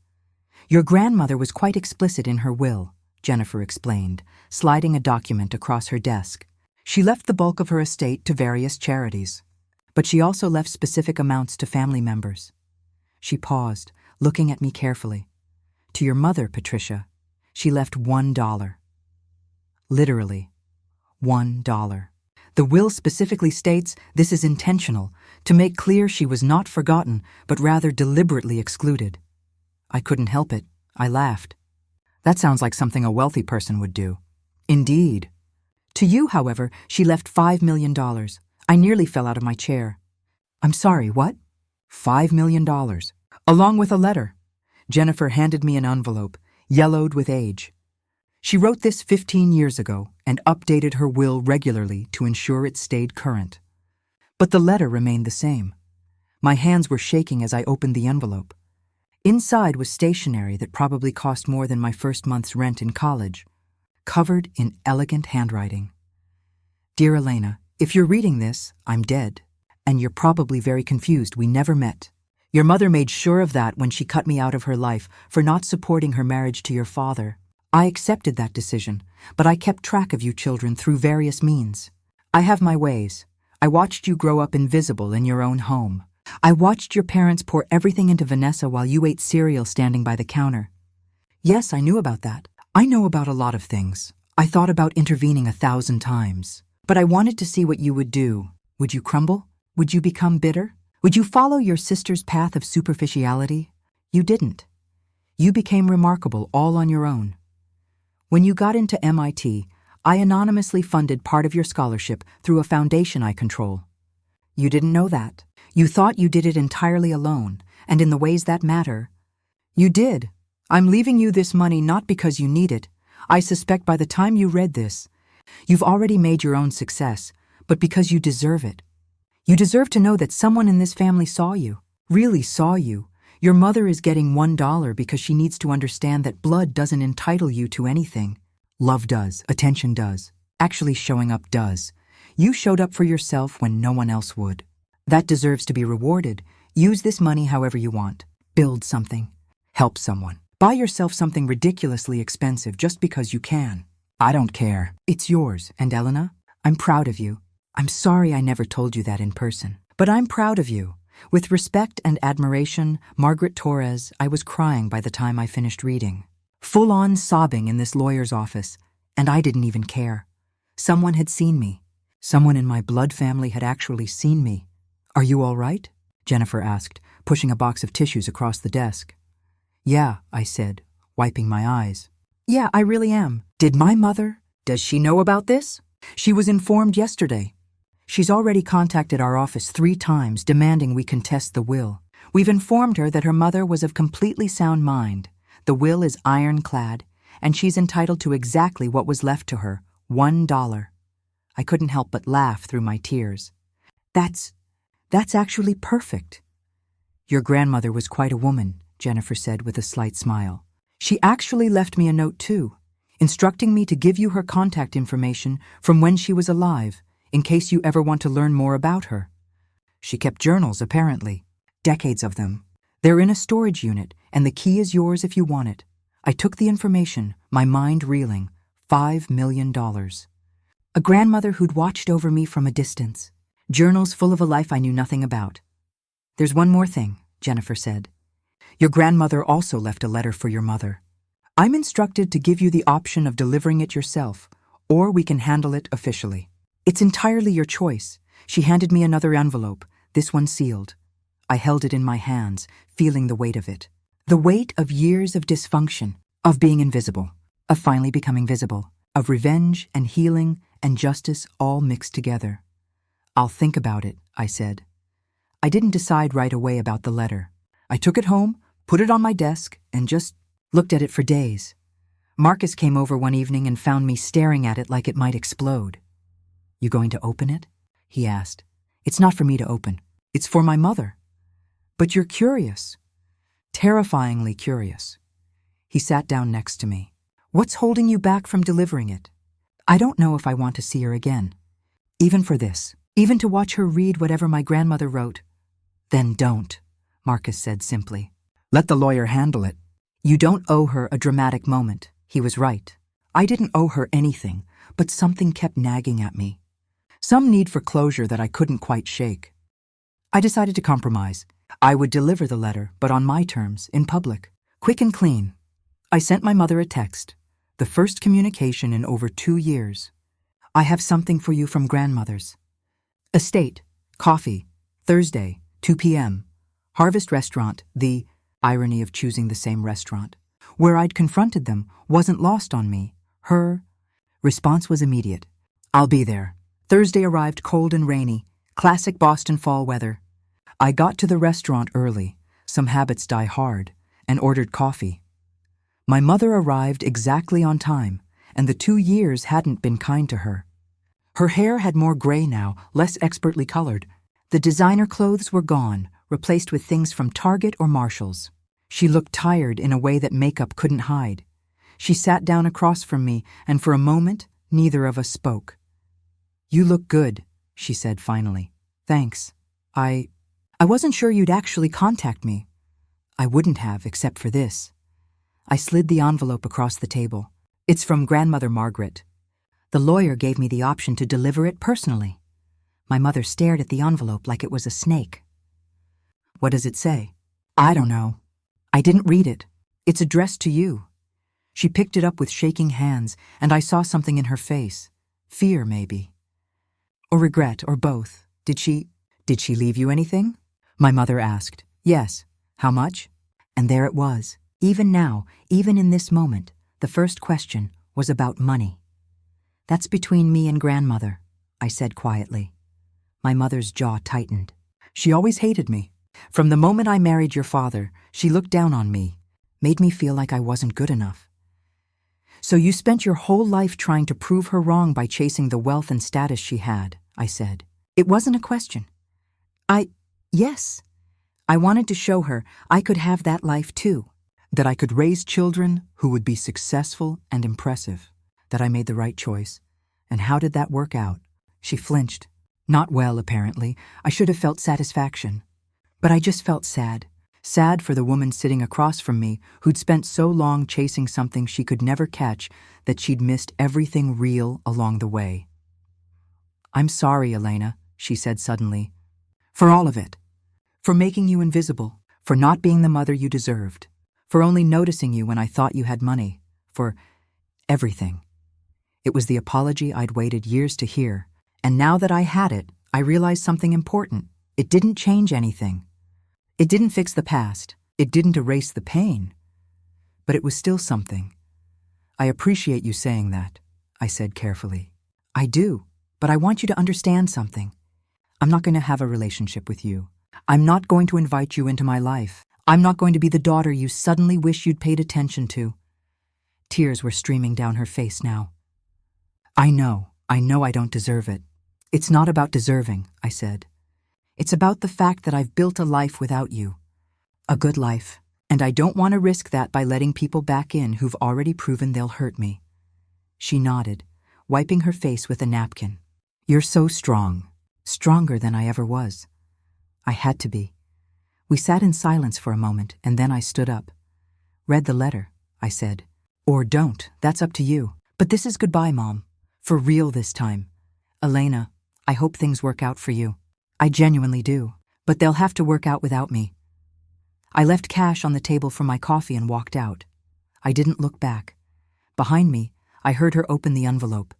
Your grandmother was quite explicit in her will, Jennifer explained, sliding a document across her desk. She left the bulk of her estate to various charities, but she also left specific amounts to family members. She paused, looking at me carefully. To your mother, Patricia, she left $1. Literally, $1. The will specifically states this is intentional, to make clear she was not forgotten, but rather deliberately excluded. I couldn't help it. I laughed. That sounds like something a wealthy person would do. Indeed. To you, however, she left $5 million. I nearly fell out of my chair. I'm sorry, what? $5 million. Along with a letter. Jennifer handed me an envelope, yellowed with age. She wrote this 15 years ago and updated her will regularly to ensure it stayed current. But the letter remained the same. My hands were shaking as I opened the envelope. Inside was stationery that probably cost more than my first month's rent in college, covered in elegant handwriting. Dear Elena, if you're reading this, I'm dead, and you're probably very confused we never met. Your mother made sure of that when she cut me out of her life for not supporting her marriage to your father. I accepted that decision, but I kept track of you children through various means. I have my ways. I watched you grow up invisible in your own home. I watched your parents pour everything into Vanessa while you ate cereal standing by the counter. Yes, I knew about that. I know about a lot of things. I thought about intervening 1,000 times. But I wanted to see what you would do. Would you crumble? Would you become bitter? Would you follow your sister's path of superficiality? You didn't. You became remarkable all on your own. When you got into MIT, I anonymously funded part of your scholarship through a foundation I control. You didn't know that. You thought you did it entirely alone, and in the ways that matter. You did. I'm leaving you this money not because you need it. I suspect by the time you read this, you've already made your own success, but because you deserve it. You deserve to know that someone in this family saw you, really saw you. Your mother is getting $1 because she needs to understand that blood doesn't entitle you to anything. Love does, attention does, actually showing up does. You showed up for yourself when no one else would. That deserves to be rewarded. Use this money however you want. Build something. Help someone. Buy yourself something ridiculously expensive just because you can. I don't care. It's yours. And Elena, I'm proud of you. I'm sorry I never told you that in person. But I'm proud of you. With respect and admiration, Margaret Torres, I was crying by the time I finished reading. Full-on sobbing in this lawyer's office, and I didn't even care. Someone had seen me. Someone in my blood family had actually seen me. Are you all right? Jennifer asked, pushing a box of tissues across the desk. Yeah, I said, wiping my eyes. Yeah, I really am. Did my mother? Does she know about this? She was informed yesterday. She's already contacted our office 3 times demanding we contest the will. We've informed her that her mother was of completely sound mind. The will is ironclad, and she's entitled to exactly what was left to her, $1. I couldn't help but laugh through my tears. That's actually perfect. Your grandmother was quite a woman, Jennifer said with a slight smile. She actually left me a note too, instructing me to give you her contact information from when she was alive, in case you ever want to learn more about her. She kept journals, apparently. Decades of them. They're in a storage unit, and the key is yours if you want it. I took the information, my mind reeling. $5 million. A grandmother who'd watched over me from a distance. Journals full of a life I knew nothing about. There's one more thing, Jennifer said. Your grandmother also left a letter for your mother. I'm instructed to give you the option of delivering it yourself, or we can handle it officially. It's entirely your choice. She handed me another envelope, this one sealed. I held it in my hands, feeling the weight of it. The weight of years of dysfunction, of being invisible, of finally becoming visible, of revenge and healing and justice all mixed together. I'll think about it, I said. I didn't decide right away about the letter. I took it home, put it on my desk, and just looked at it for days. Marcus came over one evening and found me staring at it like it might explode. You going to open it? He asked. It's not for me to open. It's for my mother. But you're curious. Terrifyingly curious. He sat down next to me. What's holding you back from delivering it? I don't know if I want to see her again. Even for this. Even to watch her read whatever my grandmother wrote. Then don't, Marcus said simply. Let the lawyer handle it. You don't owe her a dramatic moment. He was right. I didn't owe her anything, but something kept nagging at me. Some need for closure that I couldn't quite shake. I decided to compromise. I would deliver the letter, but on my terms, in public. Quick and clean. I sent my mother a text. The first communication in over 2 years. I have something for you from grandmother's. Estate, coffee, Thursday, 2 p.m. Harvest Restaurant, the irony of choosing the same restaurant. Where I'd confronted them wasn't lost on me. Her response was immediate. I'll be there. Thursday arrived cold and rainy, classic Boston fall weather. I got to the restaurant early, some habits die hard, and ordered coffee. My mother arrived exactly on time, and the 2 years hadn't been kind to her. Her hair had more gray now, less expertly colored. The designer clothes were gone, replaced with things from Target or Marshall's. She looked tired in a way that makeup couldn't hide. She sat down across from me, and for a moment, neither of us spoke. You look good, she said finally. Thanks. I wasn't sure you'd actually contact me. I wouldn't have, except for this. I slid the envelope across the table. It's from Grandmother Margaret. The lawyer gave me the option to deliver it personally. My mother stared at the envelope like it was a snake. What does it say? I don't know. I didn't read it. It's addressed to you. She picked it up with shaking hands, and I saw something in her face. Fear, maybe. Or regret, or both. Did she leave you anything? My mother asked. Yes. How much? And there it was. Even now, even in this moment, the first question was about money. That's between me and Grandmother, I said quietly. My mother's jaw tightened. She always hated me. From the moment I married your father, she looked down on me, made me feel like I wasn't good enough. So you spent your whole life trying to prove her wrong by chasing the wealth and status she had, I said. It wasn't a question. Yes. I wanted to show her I could have that life too. That I could raise children who would be successful and impressive. That I made the right choice. And how did that work out? She flinched. Not well, apparently. I should have felt satisfaction. But I just felt sad. Sad for the woman sitting across from me who'd spent so long chasing something she could never catch that she'd missed everything real along the way. I'm sorry, Elena, she said suddenly. For all of it. For making you invisible. For not being the mother you deserved. For only noticing you when I thought you had money. For everything. It was the apology I'd waited years to hear. And now that I had it, I realized something important. It didn't change anything. It didn't fix the past. It didn't erase the pain. But it was still something. I appreciate you saying that, I said carefully. I do, but I want you to understand something. I'm not going to have a relationship with you. I'm not going to invite you into my life. I'm not going to be the daughter you suddenly wish you'd paid attention to. Tears were streaming down her face now. I know I don't deserve it. It's not about deserving, I said. It's about the fact that I've built a life without you. A good life. And I don't want to risk that by letting people back in who've already proven they'll hurt me. She nodded, wiping her face with a napkin. You're so strong. Stronger than I ever was. I had to be. We sat in silence for a moment, and then I stood up. Read the letter, I said. Or don't, that's up to you. But this is goodbye, Mom. For real this time. Elena, I hope things work out for you. I genuinely do, but they'll have to work out without me. I left cash on the table for my coffee and walked out. I didn't look back. Behind me, I heard her open the envelope.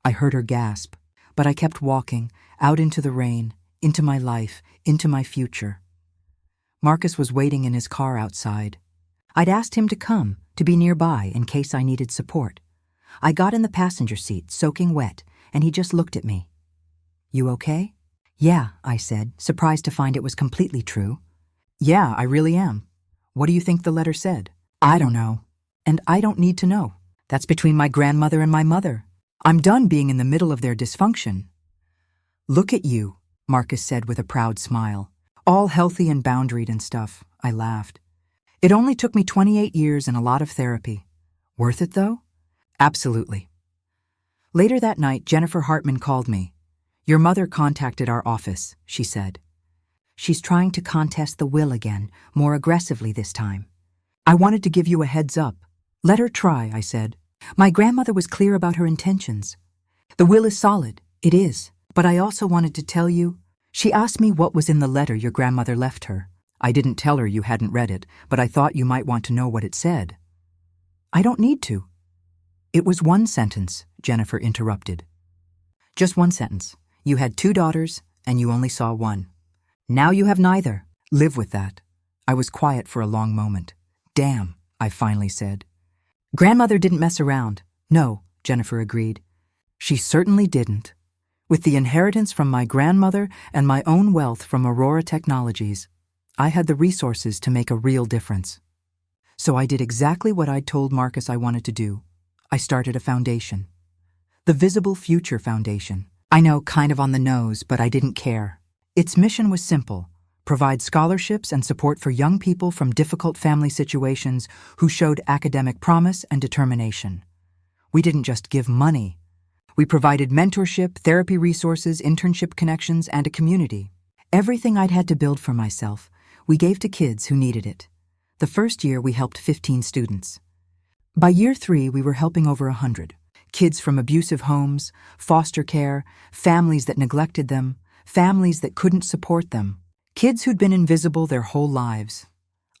I heard her gasp, but I kept walking, out into the rain, into my life, into my future. Marcus was waiting in his car outside. I'd asked him to come, to be nearby in case I needed support. I got in the passenger seat, soaking wet, and he just looked at me. You okay? Yeah, I said, surprised to find it was completely true. Yeah, I really am. What do you think the letter said? I don't know. And I don't need to know. That's between my grandmother and my mother. I'm done being in the middle of their dysfunction. Look at you, Marcus said with a proud smile. All healthy and boundaried and stuff, I laughed. It only took me 28 years and a lot of therapy. Worth it, though? Absolutely. Later that night, Jennifer Hartman called me. Your mother contacted our office, she said. She's trying to contest the will again, more aggressively this time. I wanted to give you a heads up. Let her try, I said. My grandmother was clear about her intentions. The will is solid, it is. But I also wanted to tell you, she asked me what was in the letter your grandmother left her. I didn't tell her you hadn't read it, but I thought you might want to know what it said. I don't need to. It was one sentence, Jennifer interrupted. Just one sentence. You had 2 daughters, and you only saw one. Now you have neither. Live with that. I was quiet for a long moment. Damn, I finally said. Grandmother didn't mess around. No, Jennifer agreed. She certainly didn't. With the inheritance from my grandmother and my own wealth from Aurora Technologies, I had the resources to make a real difference. So I did exactly what I'd told Marcus I wanted to do. I started a foundation. The Visible Future Foundation. I know, kind of on the nose, but I didn't care. Its mission was simple: provide scholarships and support for young people from difficult family situations who showed academic promise and determination. We didn't just give money. We provided mentorship, therapy resources, internship connections, and a community. Everything I'd had to build for myself, we gave to kids who needed it. The first year, we helped 15 students. By year 3, we were helping over 100. Kids from abusive homes, foster care, families that neglected them, families that couldn't support them. Kids who'd been invisible their whole lives.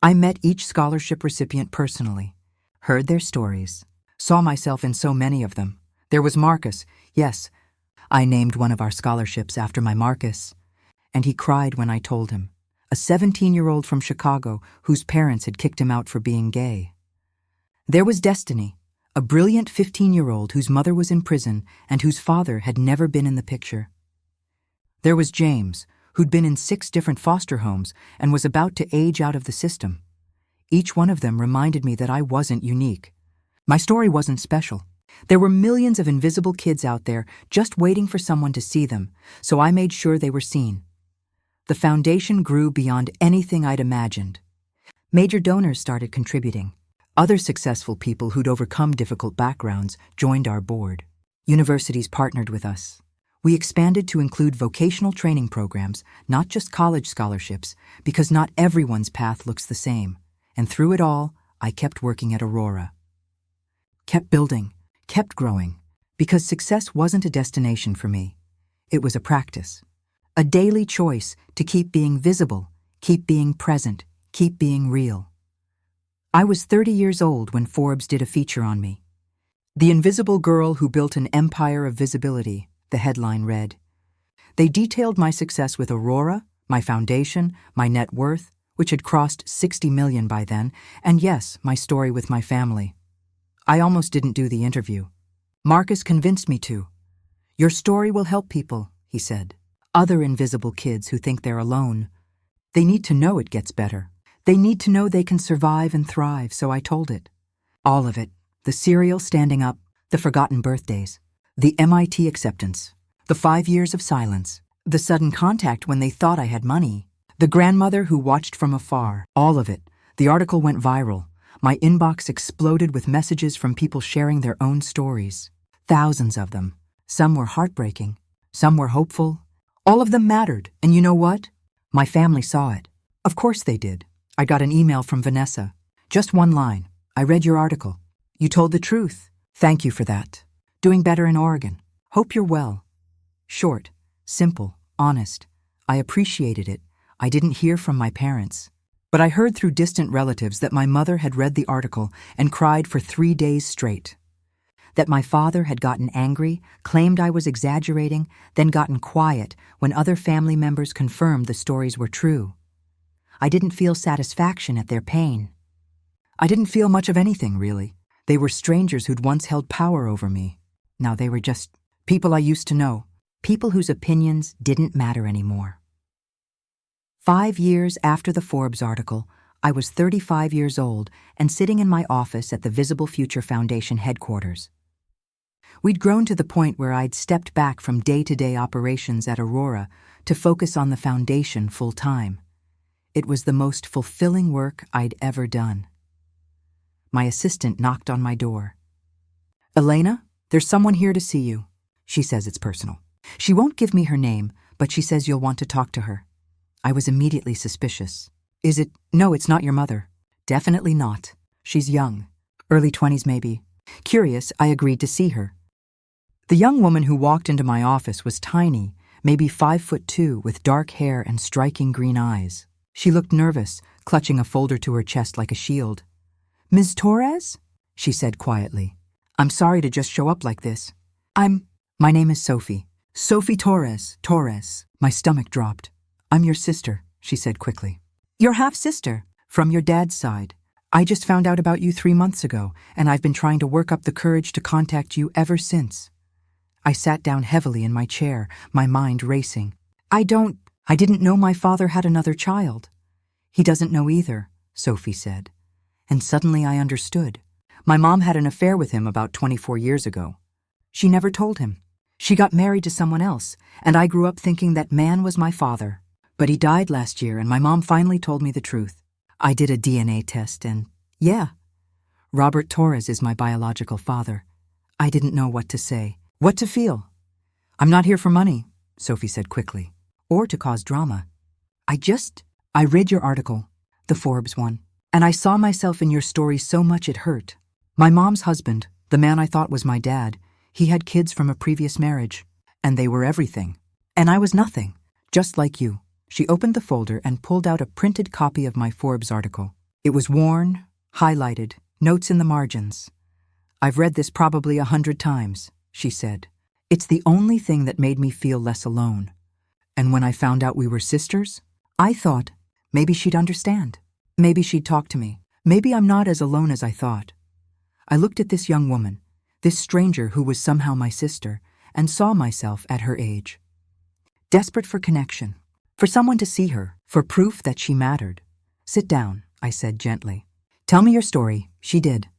I met each scholarship recipient personally, heard their stories, saw myself in so many of them. There was Marcus, yes, I named one of our scholarships after my Marcus, and he cried when I told him, a 17-year-old from Chicago whose parents had kicked him out for being gay. There was Destiny, a brilliant 15-year-old whose mother was in prison and whose father had never been in the picture. There was James, who'd been in 6 different foster homes and was about to age out of the system. Each one of them reminded me that I wasn't unique. My story wasn't special. There were millions of invisible kids out there just waiting for someone to see them, so I made sure they were seen. The foundation grew beyond anything I'd imagined. Major donors started contributing. Other successful people who'd overcome difficult backgrounds joined our board. Universities partnered with us. We expanded to include vocational training programs, not just college scholarships, because not everyone's path looks the same. And through it all, I kept working at Aurora. Kept building, kept growing, because success wasn't a destination for me. It was a practice. A daily choice to keep being visible, keep being present, keep being real. I was 30 years old when Forbes did a feature on me. The Invisible Girl Who Built an Empire of Visibility, the headline read. They detailed my success with Aurora, my foundation, my net worth, which had crossed 60 million by then, and yes, my story with my family. I almost didn't do the interview. Marcus convinced me to. Your story will help people, he said. Other invisible kids who think they're alone. They need to know it gets better. They need to know they can survive and thrive, so I told it. All of it. The serial standing up, the forgotten birthdays, the MIT acceptance, the 5 years of silence, the sudden contact when they thought I had money, the grandmother who watched from afar, all of it. The article went viral. My inbox exploded with messages from people sharing their own stories. Thousands of them. Some were heartbreaking. Some were hopeful. All of them mattered, and you know what? My family saw it. Of course they did. I got an email from Vanessa. Just one line. I read your article. You told the truth. Thank you for that. Doing better in Oregon. Hope you're well. Short, simple, honest. I appreciated it. I didn't hear from my parents. But I heard through distant relatives that my mother had read the article and cried for 3 days straight. That my father had gotten angry, claimed I was exaggerating, then gotten quiet when other family members confirmed the stories were true. I didn't feel satisfaction at their pain. I didn't feel much of anything, really. They were strangers who'd once held power over me. Now they were just people I used to know, people whose opinions didn't matter anymore. 5 years after the Forbes article, I was 35 years old and sitting in my office at the Visible Future Foundation headquarters. We'd grown to the point where I'd stepped back from day-to-day operations at Aurora to focus on the foundation full-time. It was the most fulfilling work I'd ever done. My assistant knocked on my door. Elena, there's someone here to see you. She says it's personal. She won't give me her name, but she says you'll want to talk to her. I was immediately suspicious. Is it? No, it's not your mother. Definitely not. She's young. Early 20s maybe. Curious, I agreed to see her. The young woman who walked into my office was tiny, maybe 5'2", with dark hair and striking green eyes. She looked nervous, clutching a folder to her chest like a shield. Ms. Torres? She said quietly. I'm sorry to just show up like this. My name is Sophie. Sophie Torres. Torres. My stomach dropped. I'm your sister, she said quickly. Your half-sister, from your dad's side. I just found out about you 3 months ago, and I've been trying to work up the courage to contact you ever since. I sat down heavily in my chair, my mind racing. I didn't know my father had another child. He doesn't know either, Sophie said. And suddenly I understood. My mom had an affair with him about 24 years ago. She never told him. She got married to someone else, and I grew up thinking that man was my father. But he died last year, and my mom finally told me the truth. I did a DNA test, and yeah, Robert Torres is my biological father. I didn't know what to say, what to feel. I'm not here for money, Sophie said quickly, or to cause drama. I read your article, the Forbes one, and I saw myself in your story so much it hurt. My mom's husband, the man I thought was my dad, he had kids from a previous marriage, and they were everything. And I was nothing, just like you. She opened the folder and pulled out a printed copy of my Forbes article. It was worn, highlighted, notes in the margins. "I've read this probably 100 times," she said. "It's the only thing that made me feel less alone. And when I found out we were sisters, I thought maybe she'd understand. Maybe she'd talk to me. Maybe I'm not as alone as I thought." I looked at this young woman, this stranger who was somehow my sister, and saw myself at her age. Desperate for connection, for someone to see her, for proof that she mattered. "Sit down," I said gently. "Tell me your story." She did.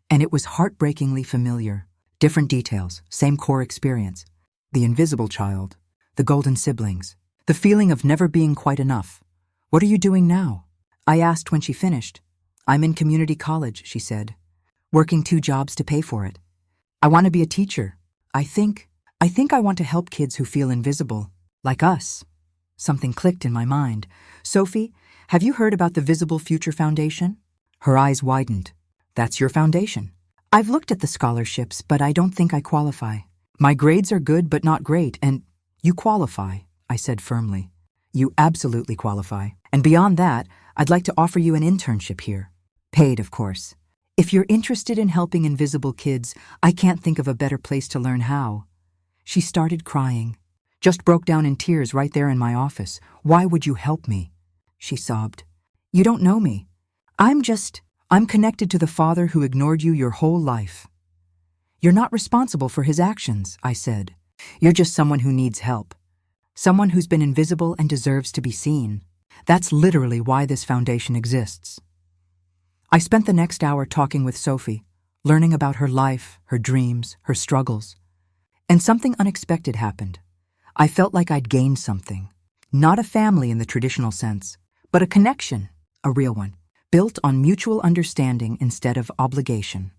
And it was heartbreakingly familiar. Different details, same core experience. The invisible child, the golden siblings, the feeling of never being quite enough. "What are you doing now?" I asked when she finished. "I'm in community college," she said, "working 2 jobs to pay for it. I want to be a teacher. I think I want to help kids who feel invisible, like us." Something clicked in my mind. "Sophie, have you heard about the Visible Future Foundation?" Her eyes widened. "That's your foundation." "I've looked at the scholarships, but I don't think I qualify. My grades are good but not great, and—" "You qualify," I said firmly. "You absolutely qualify. And beyond that, I'd like to offer you an internship here. Paid, of course. If you're interested in helping invisible kids, I can't think of a better place to learn how." She started crying. "Just broke down in tears right there in my office. "Why would you help me?" she sobbed. "You don't know me. I'm connected to the father who ignored you your whole life." "You're not responsible for his actions," I said. "You're just someone who needs help. Someone who's been invisible and deserves to be seen. That's literally why this foundation exists." I spent the next hour talking with Sophie, learning about her life, her dreams, her struggles. And something unexpected happened. I felt like I'd gained something. Not a family in the traditional sense, but a connection, a real one, built on mutual understanding instead of obligation.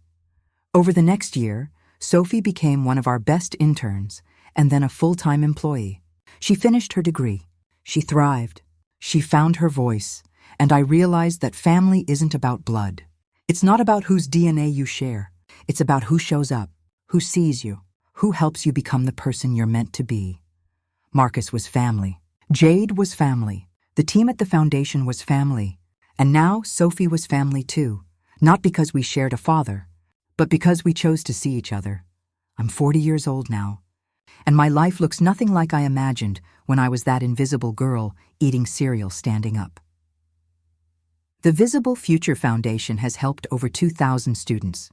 Over the next year, Sophie became one of our best interns and then a full-time employee. She finished her degree. She thrived. She found her voice, and I realized that family isn't about blood. It's not about whose DNA you share. It's about who shows up, who sees you, who helps you become the person you're meant to be. Marcus was family. Jade was family. The team at the foundation was family. And now Sophie was family too, not because we shared a father, but because we chose to see each other. I'm 40 years old now, and my life looks nothing like I imagined when I was that invisible girl eating cereal standing up. The Visible Future Foundation has helped over 2,000 students.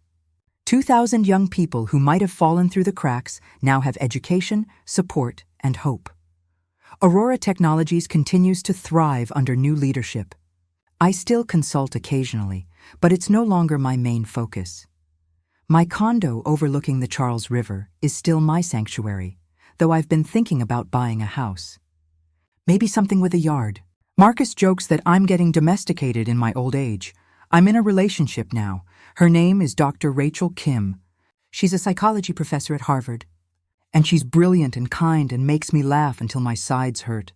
2,000 young people who might have fallen through the cracks now have education, support, and hope. Aurora Technologies continues to thrive under new leadership. I still consult occasionally, but it's no longer my main focus. My condo overlooking the Charles River is still my sanctuary, though I've been thinking about buying a house. Maybe something with a yard. Marcus jokes that I'm getting domesticated in my old age. I'm in a relationship now. Her name is Dr. Rachel Kim. She's a psychology professor at Harvard. And she's brilliant and kind and makes me laugh until my sides hurt.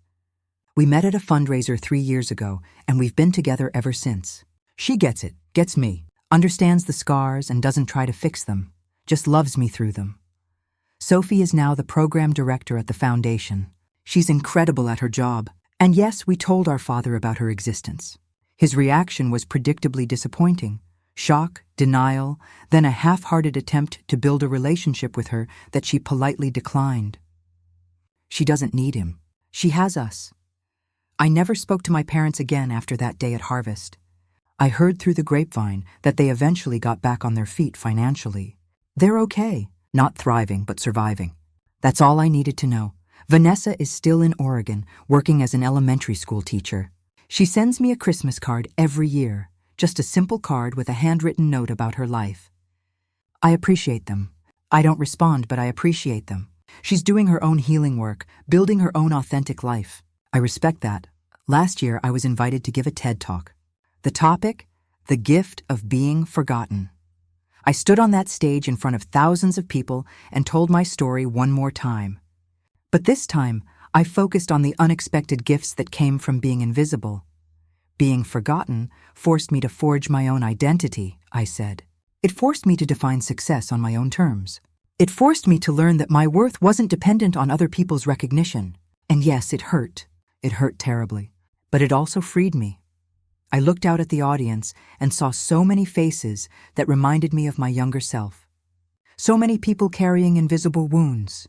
We met at a fundraiser 3 years ago, and we've been together ever since. She gets it, gets me, understands the scars and doesn't try to fix them, just loves me through them. Sophie is now the program director at the foundation. She's incredible at her job. And yes, we told our father about her existence. His reaction was predictably disappointing. Shock, denial, then a half-hearted attempt to build a relationship with her that she politely declined. She doesn't need him. She has us. I never spoke to my parents again after that day at Harvest. I heard through the grapevine that they eventually got back on their feet financially. They're okay, not thriving but surviving. That's all I needed to know. Vanessa is still in Oregon, working as an elementary school teacher. She sends me a Christmas card every year, just a simple card with a handwritten note about her life. I appreciate them. I don't respond, but I appreciate them. She's doing her own healing work, building her own authentic life. I respect that. Last year, I was invited to give a TED Talk. The topic? The gift of being forgotten. I stood on that stage in front of thousands of people and told my story one more time. But this time, I focused on the unexpected gifts that came from being invisible. Being forgotten forced me to forge my own identity, I said. It forced me to define success on my own terms. It forced me to learn that my worth wasn't dependent on other people's recognition. And yes, it hurt. It hurt terribly. But it also freed me. I looked out at the audience and saw so many faces that reminded me of my younger self. So many people carrying invisible wounds.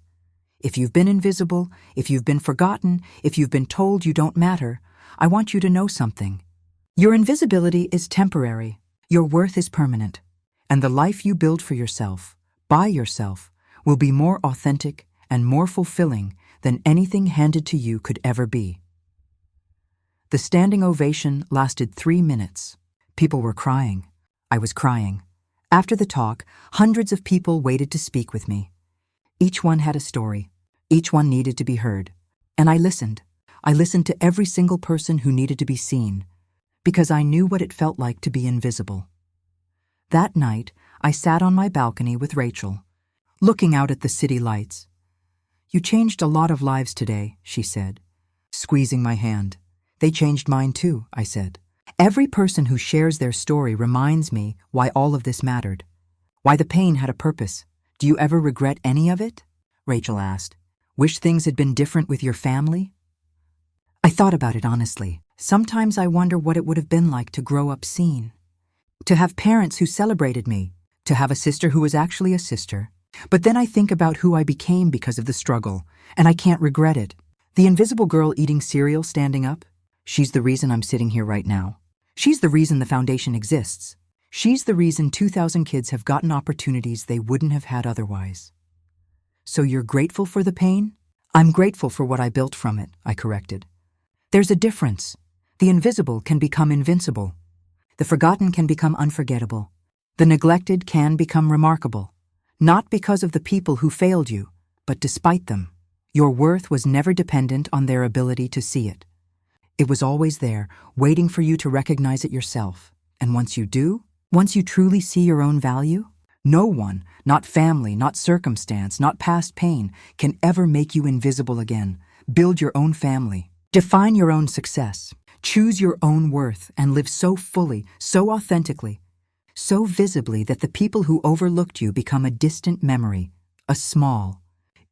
If you've been invisible, if you've been forgotten, if you've been told you don't matter, I want you to know something. Your invisibility is temporary. Your worth is permanent. And the life you build for yourself, by yourself, will be more authentic and more fulfilling than anything handed to you could ever be. The standing ovation lasted 3 minutes. People were crying. I was crying. After the talk, hundreds of people waited to speak with me. Each one had a story. Each one needed to be heard. And I listened. I listened to every single person who needed to be seen, because I knew what it felt like to be invisible. That night, I sat on my balcony with Rachel, looking out at the city lights. "You changed a lot of lives today," she said, squeezing my hand. "They changed mine too," I said. "Every person who shares their story reminds me why all of this mattered, why the pain had a purpose. Do you ever regret any of it?" Rachel asked. "Wish things had been different with your family?" I thought about it honestly. Sometimes I wonder what it would have been like to grow up seen, to have parents who celebrated me, to have a sister who was actually a sister. But then I think about who I became because of the struggle, and I can't regret it. The invisible girl eating cereal standing up, she's the reason I'm sitting here right now. She's the reason the foundation exists. She's the reason 2,000 kids have gotten opportunities they wouldn't have had otherwise. "So you're grateful for the pain?" "I'm grateful for what I built from it," I corrected. "There's a difference. The invisible can become invincible. The forgotten can become unforgettable. The neglected can become remarkable. Not because of the people who failed you, but despite them. Your worth was never dependent on their ability to see it. It was always there, waiting for you to recognize it yourself. And once you do, once you truly see your own value, no one, not family, not circumstance, not past pain, can ever make you invisible again. Build your own family. Define your own success. Choose your own worth and live so fully, so authentically, so visibly that the people who overlooked you become a distant memory, a small,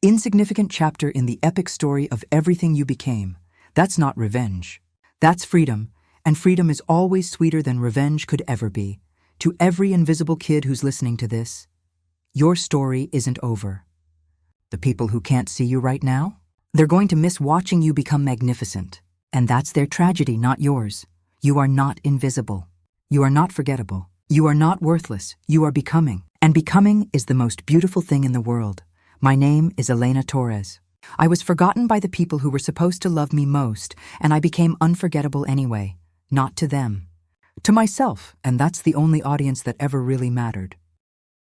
insignificant chapter in the epic story of everything you became. That's not revenge. That's freedom, and freedom is always sweeter than revenge could ever be. To every invisible kid who's listening to this, your story isn't over. The people who can't see you right now, they're going to miss watching you become magnificent. And that's their tragedy, not yours. You are not invisible. You are not forgettable. You are not worthless. You are becoming. And becoming is the most beautiful thing in the world. My name is Elena Torres. I was forgotten by the people who were supposed to love me most, and I became unforgettable anyway. Not to them. To myself, and that's the only audience that ever really mattered.